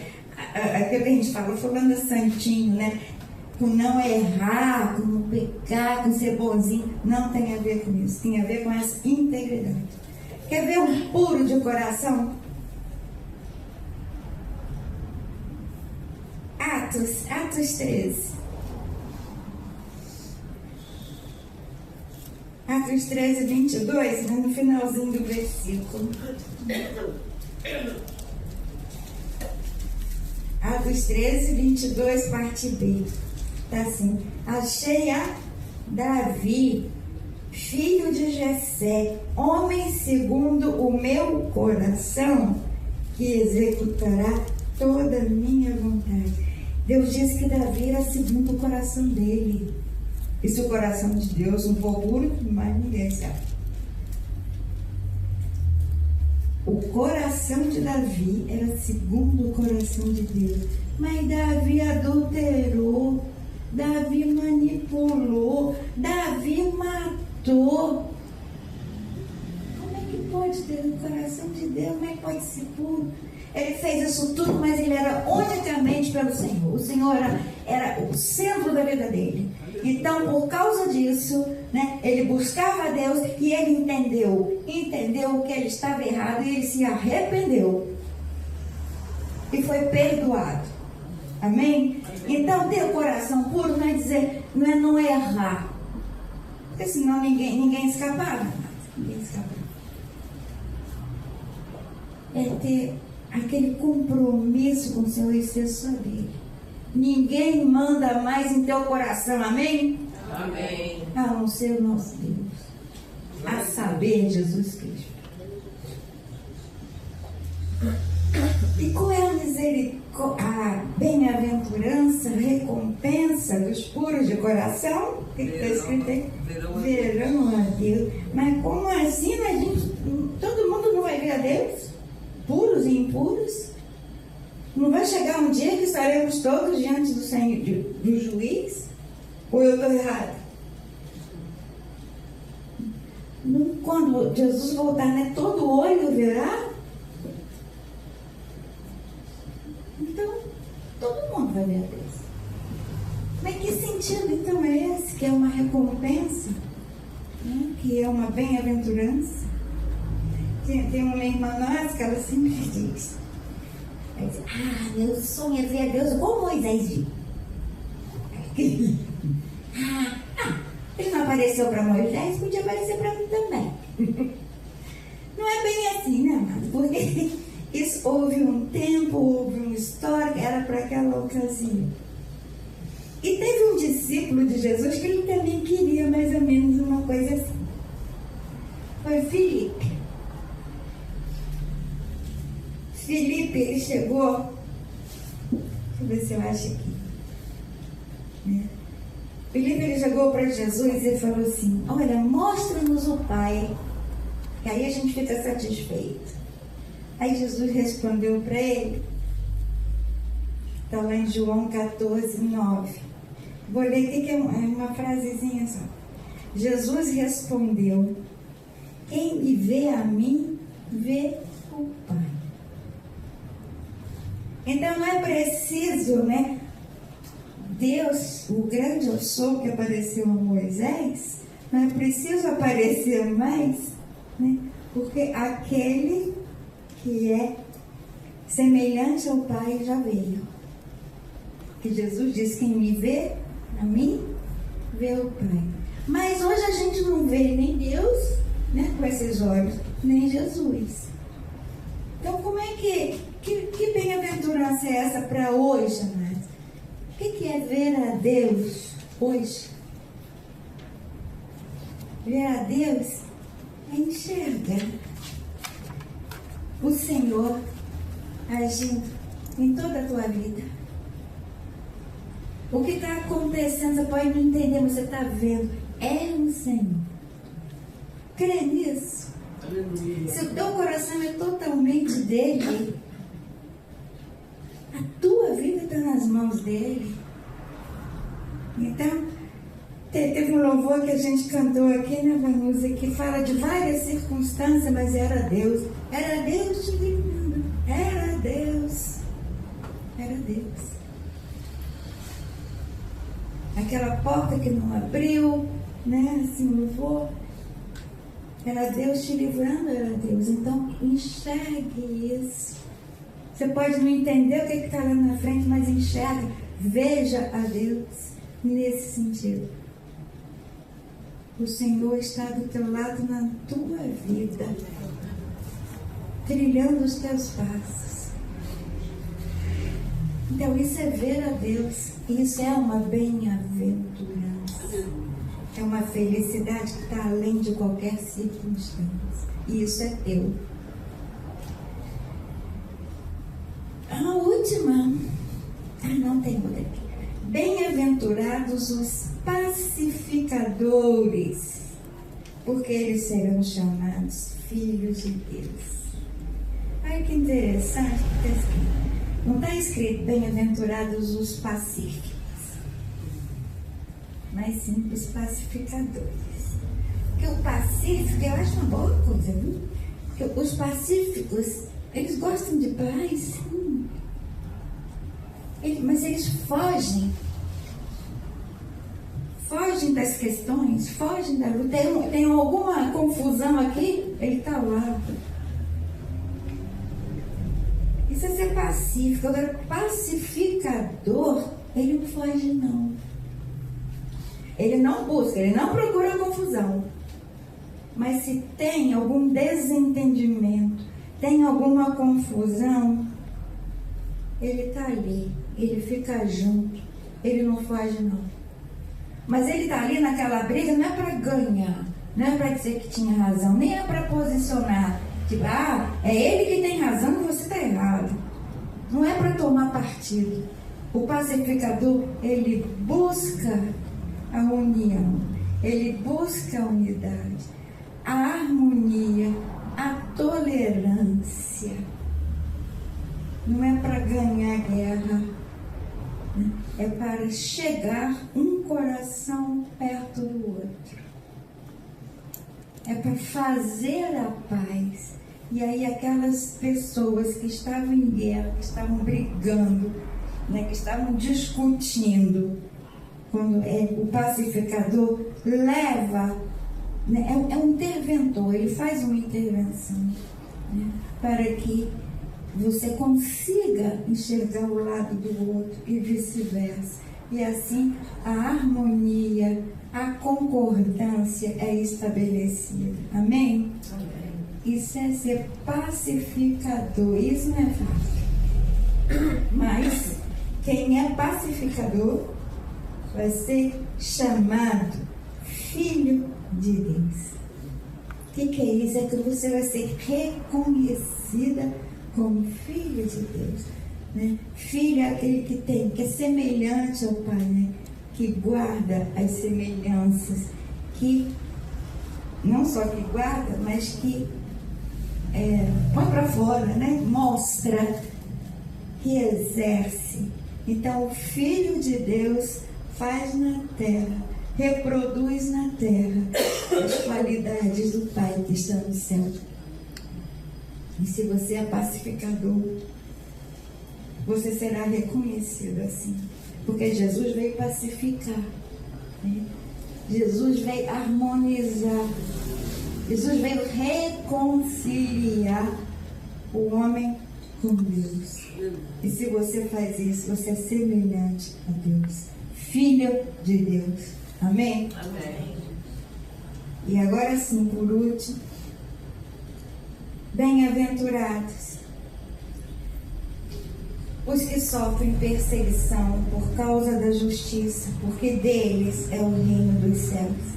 aquilo que a gente falou, falando santinho, né? Com não errar, com não pecar, com ser bonzinho. Não tem a ver com isso. Tem a ver com essa integridade. Quer ver um puro de coração? Atos 13. Atos 13, 22, no finalzinho do versículo. Atos 13, 22, parte B. Está assim: achei a Davi, filho de Jessé, homem segundo o meu coração, que executará toda a minha vontade. Deus disse que Davi era segundo o coração dele. E se o coração de Deus não for puro, mais ninguém sabe. O coração de Davi era segundo o coração de Deus. Mas Davi adulterou, Davi manipulou, Davi matou. Como é que pode ter o coração de Deus? Como é que pode ser puro? Ele fez isso tudo, mas ele era unicamente pelo Senhor. O Senhor era o centro da vida dele. Então, por causa disso, né, ele buscava a Deus e ele entendeu que ele estava errado e ele se arrependeu. E foi perdoado. Amém? Então, ter o coração puro não é dizer, não é errar. Porque senão ninguém escapava. Ninguém escapava. É ter aquele compromisso com o Senhor e ser só dele. Ninguém manda mais em teu coração, amém? Amém. A não ser o nosso Deus. A saber, Jesus Cristo. E qual é a bem-aventurança, a recompensa dos puros de coração? O que está escrito aí? Verão a Deus. Mas como assim? Todo mundo não vai ver a Deus? Puros e impuros? Não vai chegar um dia que estaremos todos diante do Senhor, do juiz? Ou eu estou errado? Quando Jesus voltar, né, todo olho verá? Então, todo mundo vai ver a Deus. Mas que sentido então é esse? Que é uma recompensa? Né? Que é uma bem-aventurança? Tem uma irmã nossa que ela sempre diz: meu sonho é ver a Deus como Moisés viu. Ele não apareceu para Moisés, podia aparecer para mim também. Não é bem assim, né, amado? Porque isso houve um tempo, houve uma história que era para aquela ocasião. E teve um discípulo de Jesus que ele também queria mais ou menos uma coisa assim. Foi Filipe. Filipe, ele chegou, deixa eu ver se eu acho aqui. Filipe, ele chegou para Jesus e falou assim: olha, mostra-nos o Pai, que aí a gente fica satisfeito. Aí Jesus respondeu para ele, está lá em João 14, 9. Vou ler aqui que é uma frasezinha só. Jesus respondeu: quem me vê a mim, vê o Pai. Então não é preciso, né, Deus, o grande eu sou que apareceu a Moisés, não é preciso aparecer mais, né? Porque aquele que é semelhante ao Pai já veio. Que Jesus disse: quem me vê, a mim, vê o Pai. Mas hoje a gente não vê nem Deus, né, com esses olhos, nem Jesus. Então, como é que bem-aventurança é essa para hoje, amados? O que é ver a Deus hoje? Ver a Deus é enxergar o Senhor agindo em toda a tua vida. O que está acontecendo, você pode não entender, mas você está vendo. É um Senhor. Crê nisso. Se o teu coração é totalmente dele, a tua vida está nas mãos dele. Então, teve um louvor que a gente cantou aqui na Vanusa, que fala de várias circunstâncias, mas era Deus. Era Deus te livrando. Era Deus. Era Deus. Aquela porta que não abriu, né? Assim, louvor. Era Deus te livrando, era Deus. Então, enxergue isso. Você pode não entender o que está lá na frente, mas enxergue. Veja a Deus nesse sentido. O Senhor está do teu lado na tua vida, trilhando os teus passos. Então, isso é ver a Deus. Isso é uma bem-aventurança. É uma felicidade que está além de qualquer circunstância. E isso é teu. A última. Não tem outra aqui. Bem-aventurados os pacificadores, porque eles serão chamados filhos de Deus. Olha que interessante que está escrito. Não está escrito bem-aventurados os pacíficos, mas sim os pacificadores. Porque o pacífico, eu acho uma boa coisa, viu? Porque os pacíficos, eles gostam de paz, sim. Mas eles fogem das questões, fogem da luta. Tem alguma confusão aqui, ele está lá. Isso é ser pacífico. Agora, pacificador, ele não foge, não. Ele não busca, ele não procura confusão. Mas se tem algum desentendimento, tem alguma confusão, ele está ali, ele fica junto, ele não foge, não. Mas ele está ali naquela briga, não é para ganhar, não é para dizer que tinha razão, nem é para posicionar. Tipo, é ele que tem razão e você está errado. Não é para tomar partido. O pacificador, ele busca a união, ele busca a unidade, a harmonia, a tolerância. Não é para ganhar guerra, né? É para chegar um coração perto do outro. É para fazer a paz. E aí aquelas pessoas que estavam em guerra, que estavam brigando, né, que estavam discutindo, quando o pacificador leva, né, é um interventor, ele faz uma intervenção, né, para que você consiga enxergar o lado do outro e vice-versa. E assim a harmonia, a concordância é estabelecida. Amém? Amém. Isso é ser pacificador. Isso não é fácil. Mas quem é pacificador vai ser chamado filho de Deus. O que é isso? É que você vai ser reconhecida como filho de Deus, né? Filho é aquele que é semelhante ao Pai, né? Que guarda as semelhanças, que não só que guarda, mas que põe para fora, né? Mostra, que exerce. Então, o Filho de Deus faz na terra, reproduz na terra as qualidades do Pai que está no céu. E se você é pacificador, você será reconhecido assim. Porque Jesus veio pacificar, né? Jesus veio harmonizar, Jesus veio reconciliar o homem com Deus. E se você faz isso, você é semelhante a Deus, filho de Deus. Amém? Amém. E agora sim, por último, bem-aventurados os que sofrem perseguição por causa da justiça, porque deles é o reino dos céus.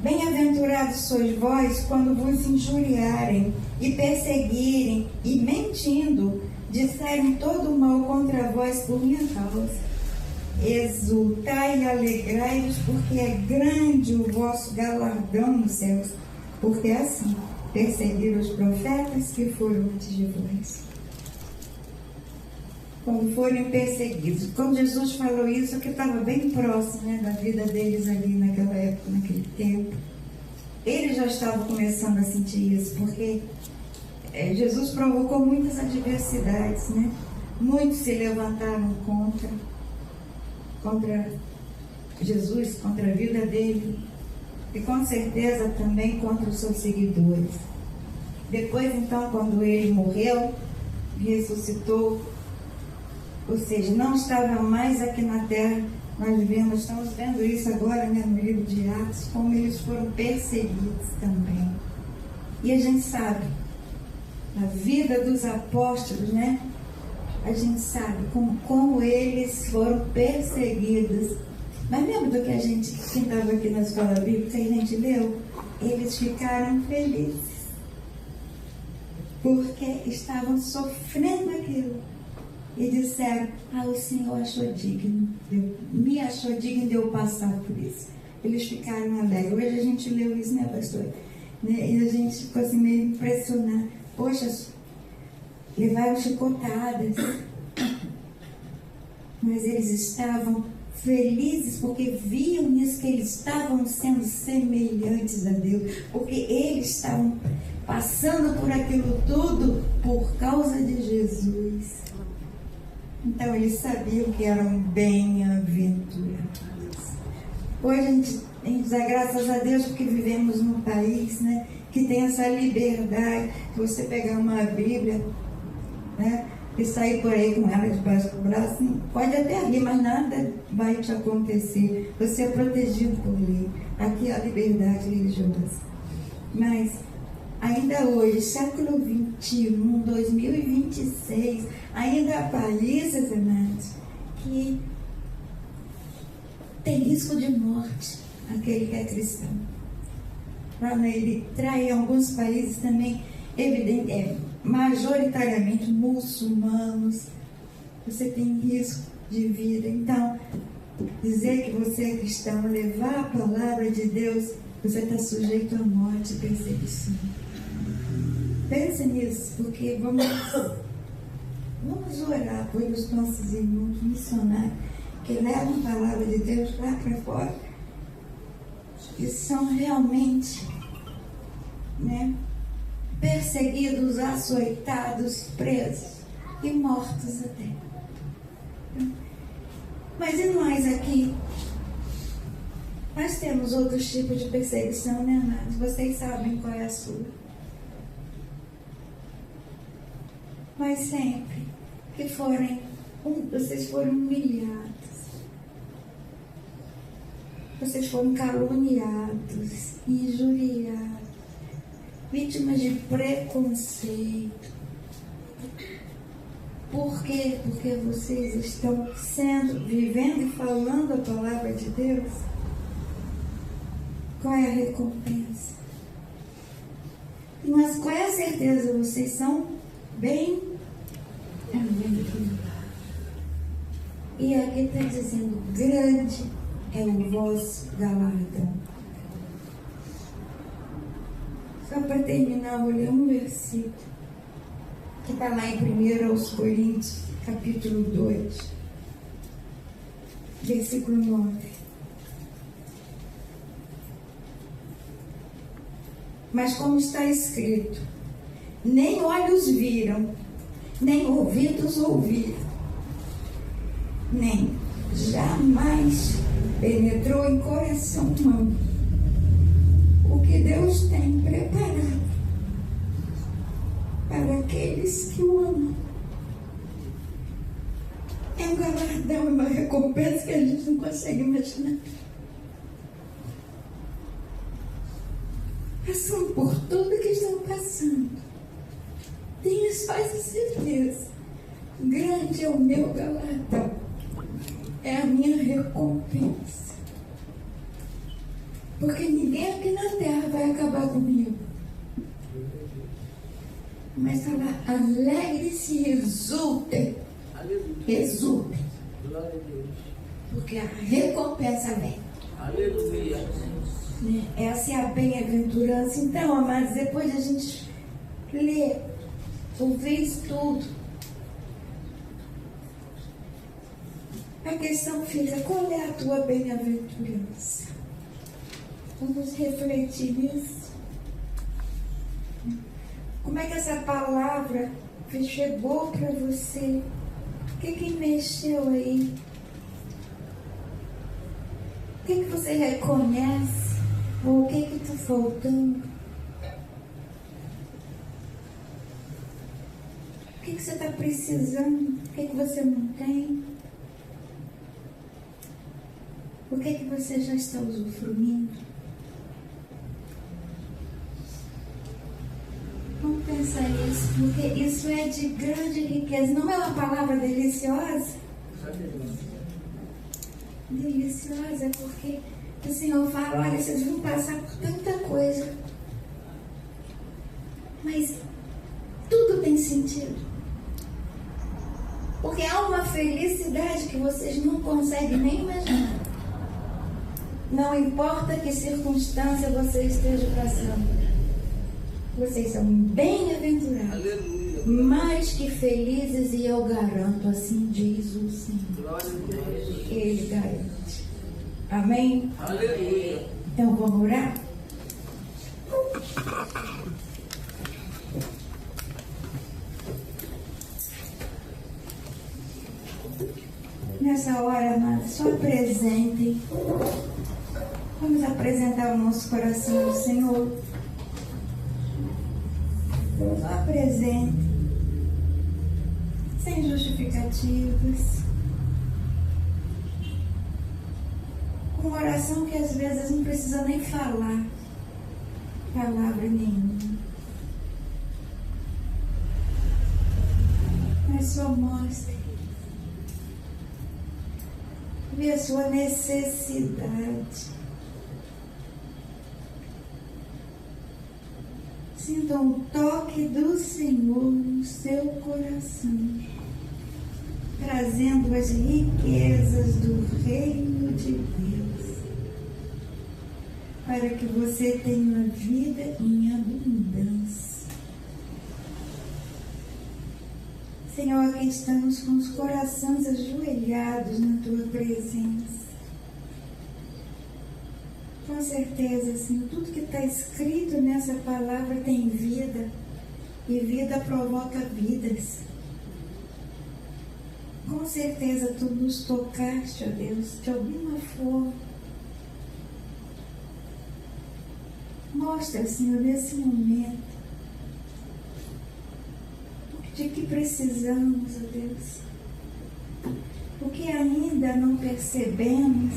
Bem-aventurados sois vós quando vos injuriarem e perseguirem e, mentindo, disserem todo o mal contra vós por minha causa. Exultai e alegrai-vos, porque é grande o vosso galardão nos céus, porque assim perseguiram os profetas que foram antes de vós. Como forem perseguidos. Quando Jesus falou isso, que estava bem próximo, né, da vida deles ali naquela época, naquele tempo, eles já estavam começando a sentir isso, porque Jesus provocou muitas adversidades, né? Muitos se levantaram contra Jesus, contra a vida dele, e com certeza também contra os seus seguidores. Depois, então, quando ele morreu, ressuscitou, ou seja, não estava mais aqui na terra. Nós estamos vendo isso agora, né, no livro de Atos, como eles foram perseguidos também. E a gente sabe, a vida dos apóstolos, né? A gente sabe como eles foram perseguidos. Mas lembra do que quem estava aqui na escola bíblica, que a gente leu? Eles ficaram felizes, porque estavam sofrendo aquilo. E disseram, o Senhor achou digno, me achou digno de eu passar por isso. Eles ficaram alegres. Hoje a gente leu isso, né, pastor? Né? E a gente ficou assim meio impressionado. Poxa, levaram chicotadas. Mas eles estavam felizes porque viam nisso que eles estavam sendo semelhantes a Deus. Porque eles estavam passando por aquilo tudo por causa de Jesus. Então eles sabiam que eram bem-aventurados. Hoje a gente dá graças a Deus porque vivemos num país, né, que tem essa liberdade de você pegar uma Bíblia, né, e sair por aí com ela debaixo do braço. Pode até rir, mas nada vai te acontecer. Você é protegido por lei. Aqui é a liberdade religiosa. Mas ainda hoje, século 21, 2026, ainda há países, amados, que tem risco de morte aquele que é cristão. Ele trai em alguns países também, majoritariamente muçulmanos. Você tem risco de vida. Então, dizer que você é cristão, levar a palavra de Deus, você está sujeito à morte e perseguição. Pense nisso, porque vamos orar pelos nossos irmãos missionários que levam a palavra de Deus lá para fora e são realmente, né, perseguidos, açoitados, presos e mortos até. Mas e nós aqui? Nós temos outros tipos de perseguição, né, amados? Vocês sabem qual é a sua. Mas sempre que vocês foram humilhados, vocês foram caluniados, injuriados, vítimas de preconceito. Por quê? Porque vocês estão vivendo e falando a palavra de Deus. Qual é a recompensa? Mas qual é a certeza? Vocês são bem-aventurados. E aqui está dizendo, grande é o vosso galardão. Só para terminar, vou ler um versículo que está lá em 1 Coríntios, capítulo 2, versículo 9. Mas como está escrito, nem olhos viram, nem ouvidos ouviram, nem jamais penetrou em coração humano o que Deus tem preparado para aqueles que o amam. É um galardão, é uma recompensa que a gente não consegue imaginar. Passando por tudo que estão passando, tenha paz e certeza. Grande é o meu galardão, é a minha recompensa. Porque ninguém aqui na terra vai acabar comigo. Mas fala, alegre-se e exultem. Exultem. Porque a recompensa vem. Aleluia. Essa é a bem-aventurança. Então, amados, depois de a gente ler, ouvir isso tudo, a questão fica, qual é a tua bem-aventurança? Vamos refletir nisso. Como é que essa palavra chegou para você? O que mexeu aí? O que você reconhece? Ou o que está faltando? O que você está precisando? O que você não tem? O que você já está usufruindo? Vamos pensar nisso, porque isso é de grande riqueza. Não é uma palavra deliciosa? Deliciosa, porque o Senhor fala, olha, vocês vão passar por tanta coisa, mas tudo tem sentido. Porque há uma felicidade que vocês não conseguem nem imaginar. Não importa que circunstância você esteja passando. Vocês são bem-aventurados, mais que felizes, e eu garanto, assim diz o Senhor. Ele garante. Amém? Aleluia. Então vamos orar? Nessa hora, amados, só apresentem. Vamos apresentar o nosso coração ao Senhor. Só apresente. Sem justificativas. Com uma oração que às vezes não precisa nem falar palavra nenhuma. Mas só mostre. Vê a sua necessidade. Sinta um toque do Senhor no seu coração, trazendo as riquezas do reino de Deus, para que você tenha uma vida em abundância. Senhor, aqui estamos com os corações ajoelhados na Tua presença. Com certeza, Senhor, tudo que está escrito nessa palavra tem vida, e vida provoca vidas. Com certeza, Tu nos tocaste, ó Deus, de alguma forma. Mostra, Senhor, nesse momento, de que precisamos, ó Deus, o que ainda não percebemos,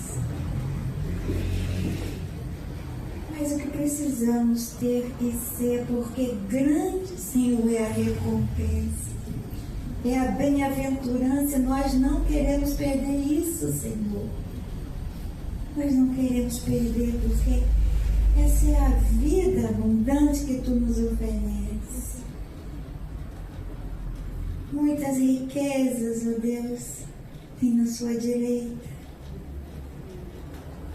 mas o que precisamos ter e ser, porque grande, Senhor, é a recompensa, é a bem-aventurança. Nós não queremos perder isso, Senhor. Nós não queremos perder, porque essa é a vida abundante que Tu nos oferece. Muitas riquezas, ó Deus, tem na Sua direita.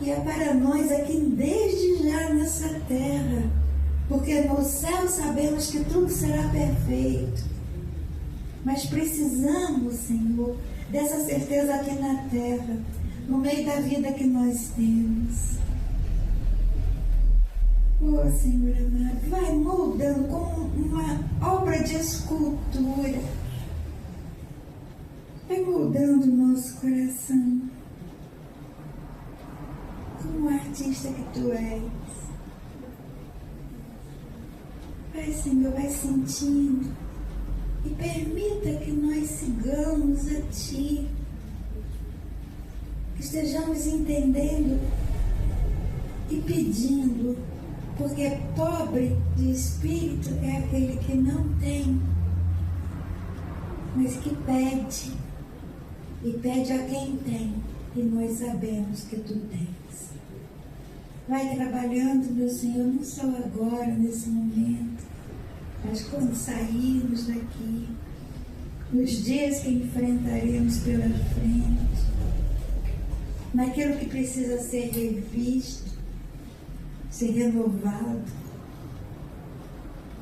E é para nós aqui desde já nessa terra, porque no céu sabemos que tudo será perfeito. Mas precisamos, Senhor, dessa certeza aqui na terra, no meio da vida que nós temos. Oh, Senhor amado, vai moldando como uma obra de escultura. Vai moldando o nosso coração. como artista que tu és. Vai, Senhor, vai sentindo e permita que nós sigamos a Ti, que estejamos entendendo e pedindo, porque pobre de espírito é aquele que não tem, mas que pede, e pede a quem tem, e nós sabemos que Tu tens. Vai trabalhando, meu Senhor, não só agora, nesse momento, mas quando sairmos daqui, nos dias que enfrentaremos pela frente, naquilo que precisa ser revisto, ser renovado,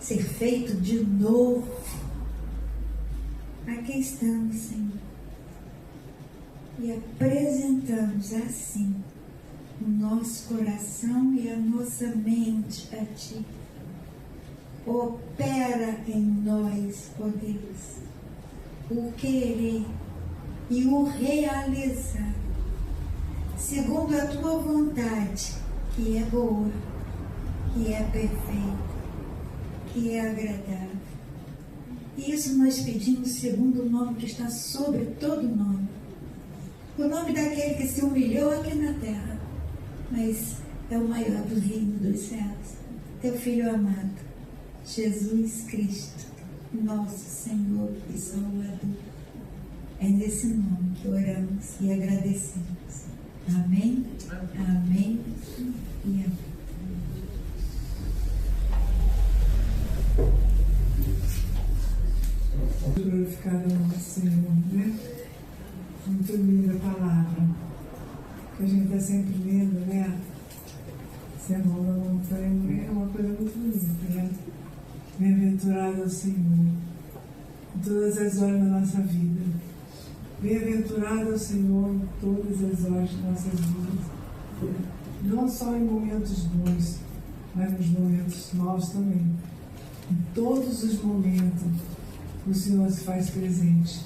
ser feito de novo. Aqui estamos, Senhor, e apresentamos assim o nosso coração e a nossa mente a Ti. Opera em nós, ó Deus, o querer e o realizar, segundo a Tua vontade, que é boa, que é perfeita, que é agradável. E isso nós pedimos segundo o nome que está sobre todo nome. O nome daquele que se humilhou aqui na terra, mas é o maior do reino dos céus. Teu Filho amado, Jesus Cristo, nosso Senhor e Salvador. É nesse nome que oramos e agradecemos. Amém, amém e amém. Glorificado é nosso Senhor, né? Muito linda a palavra que a gente está sempre lendo, né? Sermão da Montanha é uma coisa muito bonita, né? Bem-aventurado é o Senhor em todas as horas da nossa vida. Bem-aventurado é o Senhor em todas as horas de nossas vidas. Não só em momentos bons, mas nos momentos maus também. Em todos os momentos, o Senhor se faz presente.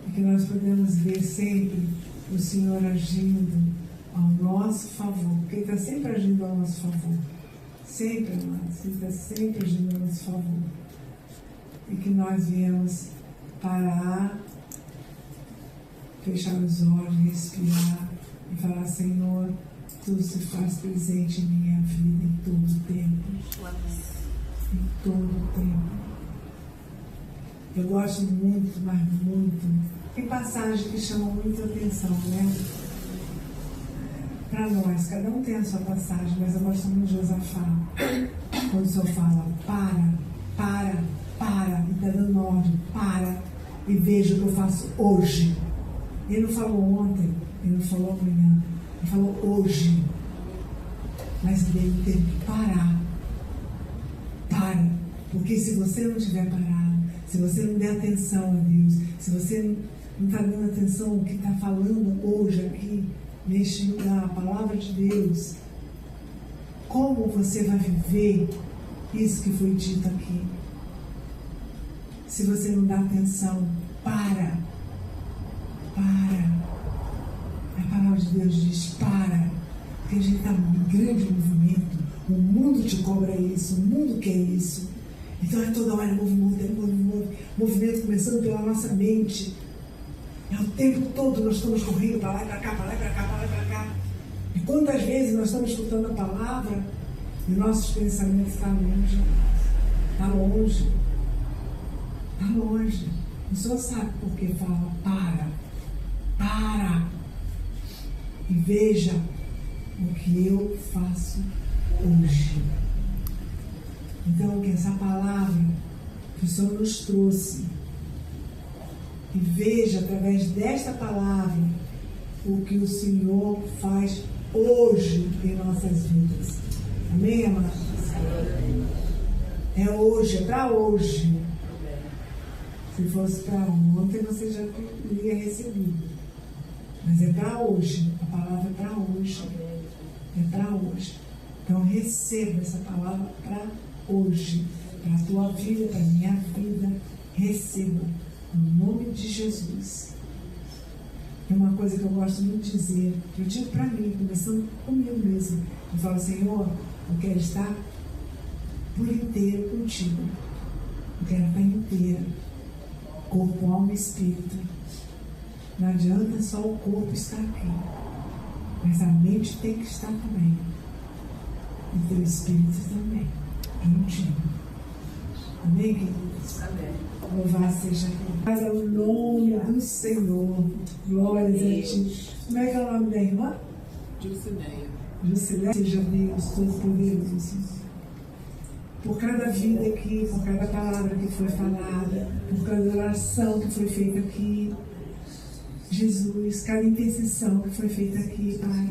E que nós podemos ver sempre o Senhor agindo ao nosso favor, porque Ele está sempre agindo ao nosso favor. Sempre, amados, Ele está sempre agindo ao nosso favor. E que nós viemos parar, fechar os olhos, respirar e falar: Senhor, Tu se faz presente em minha vida em todo o tempo. Em todo o tempo. Eu gosto muito, mas muito. Tem passagem que chama muita atenção, né? Para nós, cada um tem a sua passagem, mas eu gosto muito de Josafá. Quando o Senhor fala: para, e está dando ordem, para, e veja o que eu faço hoje. Ele não falou ontem, ele não falou amanhã, ele falou hoje. Mas ele teve que parar. Para, porque se você não estiver parado, se você não der atenção a Deus, se você não está dando atenção ao que está falando hoje aqui, neste lugar, a palavra de Deus, como você vai viver isso que foi dito aqui? Se você não dá atenção, para. A palavra de Deus diz: para, porque a gente está em grande movimento, o mundo te cobra isso, o mundo quer isso. Então é toda hora movimento começando pela nossa mente. É o tempo todo nós estamos correndo para lá e para cá, para lá e para cá, para lá e para cá. E quantas vezes nós estamos escutando a palavra e nossos pensamentos estão longe. Está longe. Está longe. O Senhor sabe por que fala: para. E veja o que eu faço hoje. Então, que essa palavra que o Senhor nos trouxe, e veja através desta palavra o que o Senhor faz hoje em nossas vidas. Amém, amados? É hoje, é para hoje. Se fosse para ontem, você já teria recebido. Mas é para hoje. A palavra é para hoje. É para hoje. Então receba essa palavra para hoje. Para a tua vida, para a minha vida. Receba. No nome de Jesus. Tem uma coisa que eu gosto muito de dizer, eu digo para mim, começando comigo mesmo. Eu falo, Senhor, eu quero estar por inteiro contigo. Eu quero estar inteira, corpo, alma e espírito. Não adianta só o corpo estar aqui, mas a mente tem que estar também. E teu espírito também, juntinho. Amém, queridos? Amém. Louvado seja Deus. Mas é o nome do Senhor. Glórias a Ti. Como é que é o nome da irmã? Jucineia. Jucileia. Seja Deus Todo-Poderoso. Por cada vida aqui, por cada palavra que foi falada, por cada oração que foi feita aqui. Jesus, cada intercessão que foi feita aqui, Pai,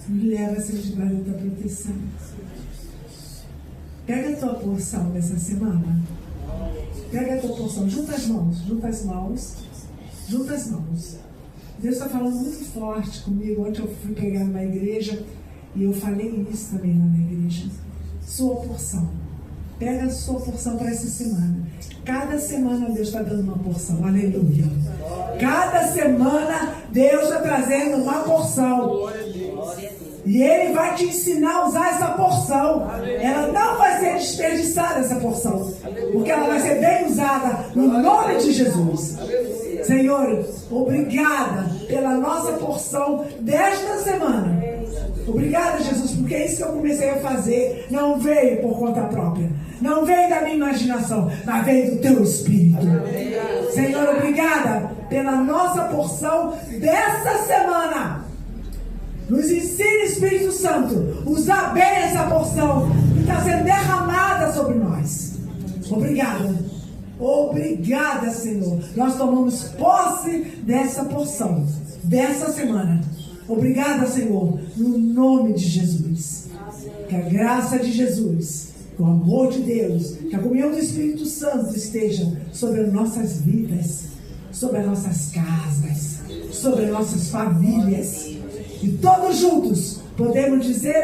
nos leva a ser debaixo da Tua proteção. Pega a tua porção dessa semana. Pega a tua porção. Junta as mãos. Junta as mãos. Junta as mãos. Deus está falando muito forte comigo. Ontem eu fui pegar numa igreja e eu falei isso também lá na igreja. Sua porção. Pega a sua porção para essa semana. Cada semana Deus está dando uma porção. Aleluia. Cada semana Deus está trazendo uma porção. E Ele vai te ensinar a usar essa porção. Ela não vai ser desperdiçada, essa porção. Porque ela vai ser bem usada no nome de Jesus. Senhor, obrigada pela nossa porção desta semana. Obrigada, Jesus, porque é isso que eu comecei a fazer. Não veio por conta própria. Não veio da minha imaginação, mas veio do Teu Espírito. Senhor, obrigada pela nossa porção desta semana. Nos ensina, Espírito Santo, usar bem essa porção que está sendo derramada sobre nós. Obrigada. Obrigada, Senhor. Nós tomamos posse dessa porção, dessa semana. Obrigada, Senhor, no nome de Jesus. Que a graça de Jesus, que o amor de Deus, que a comunhão do Espírito Santo esteja sobre as nossas vidas, sobre as nossas casas, sobre as nossas famílias. E todos juntos podemos dizer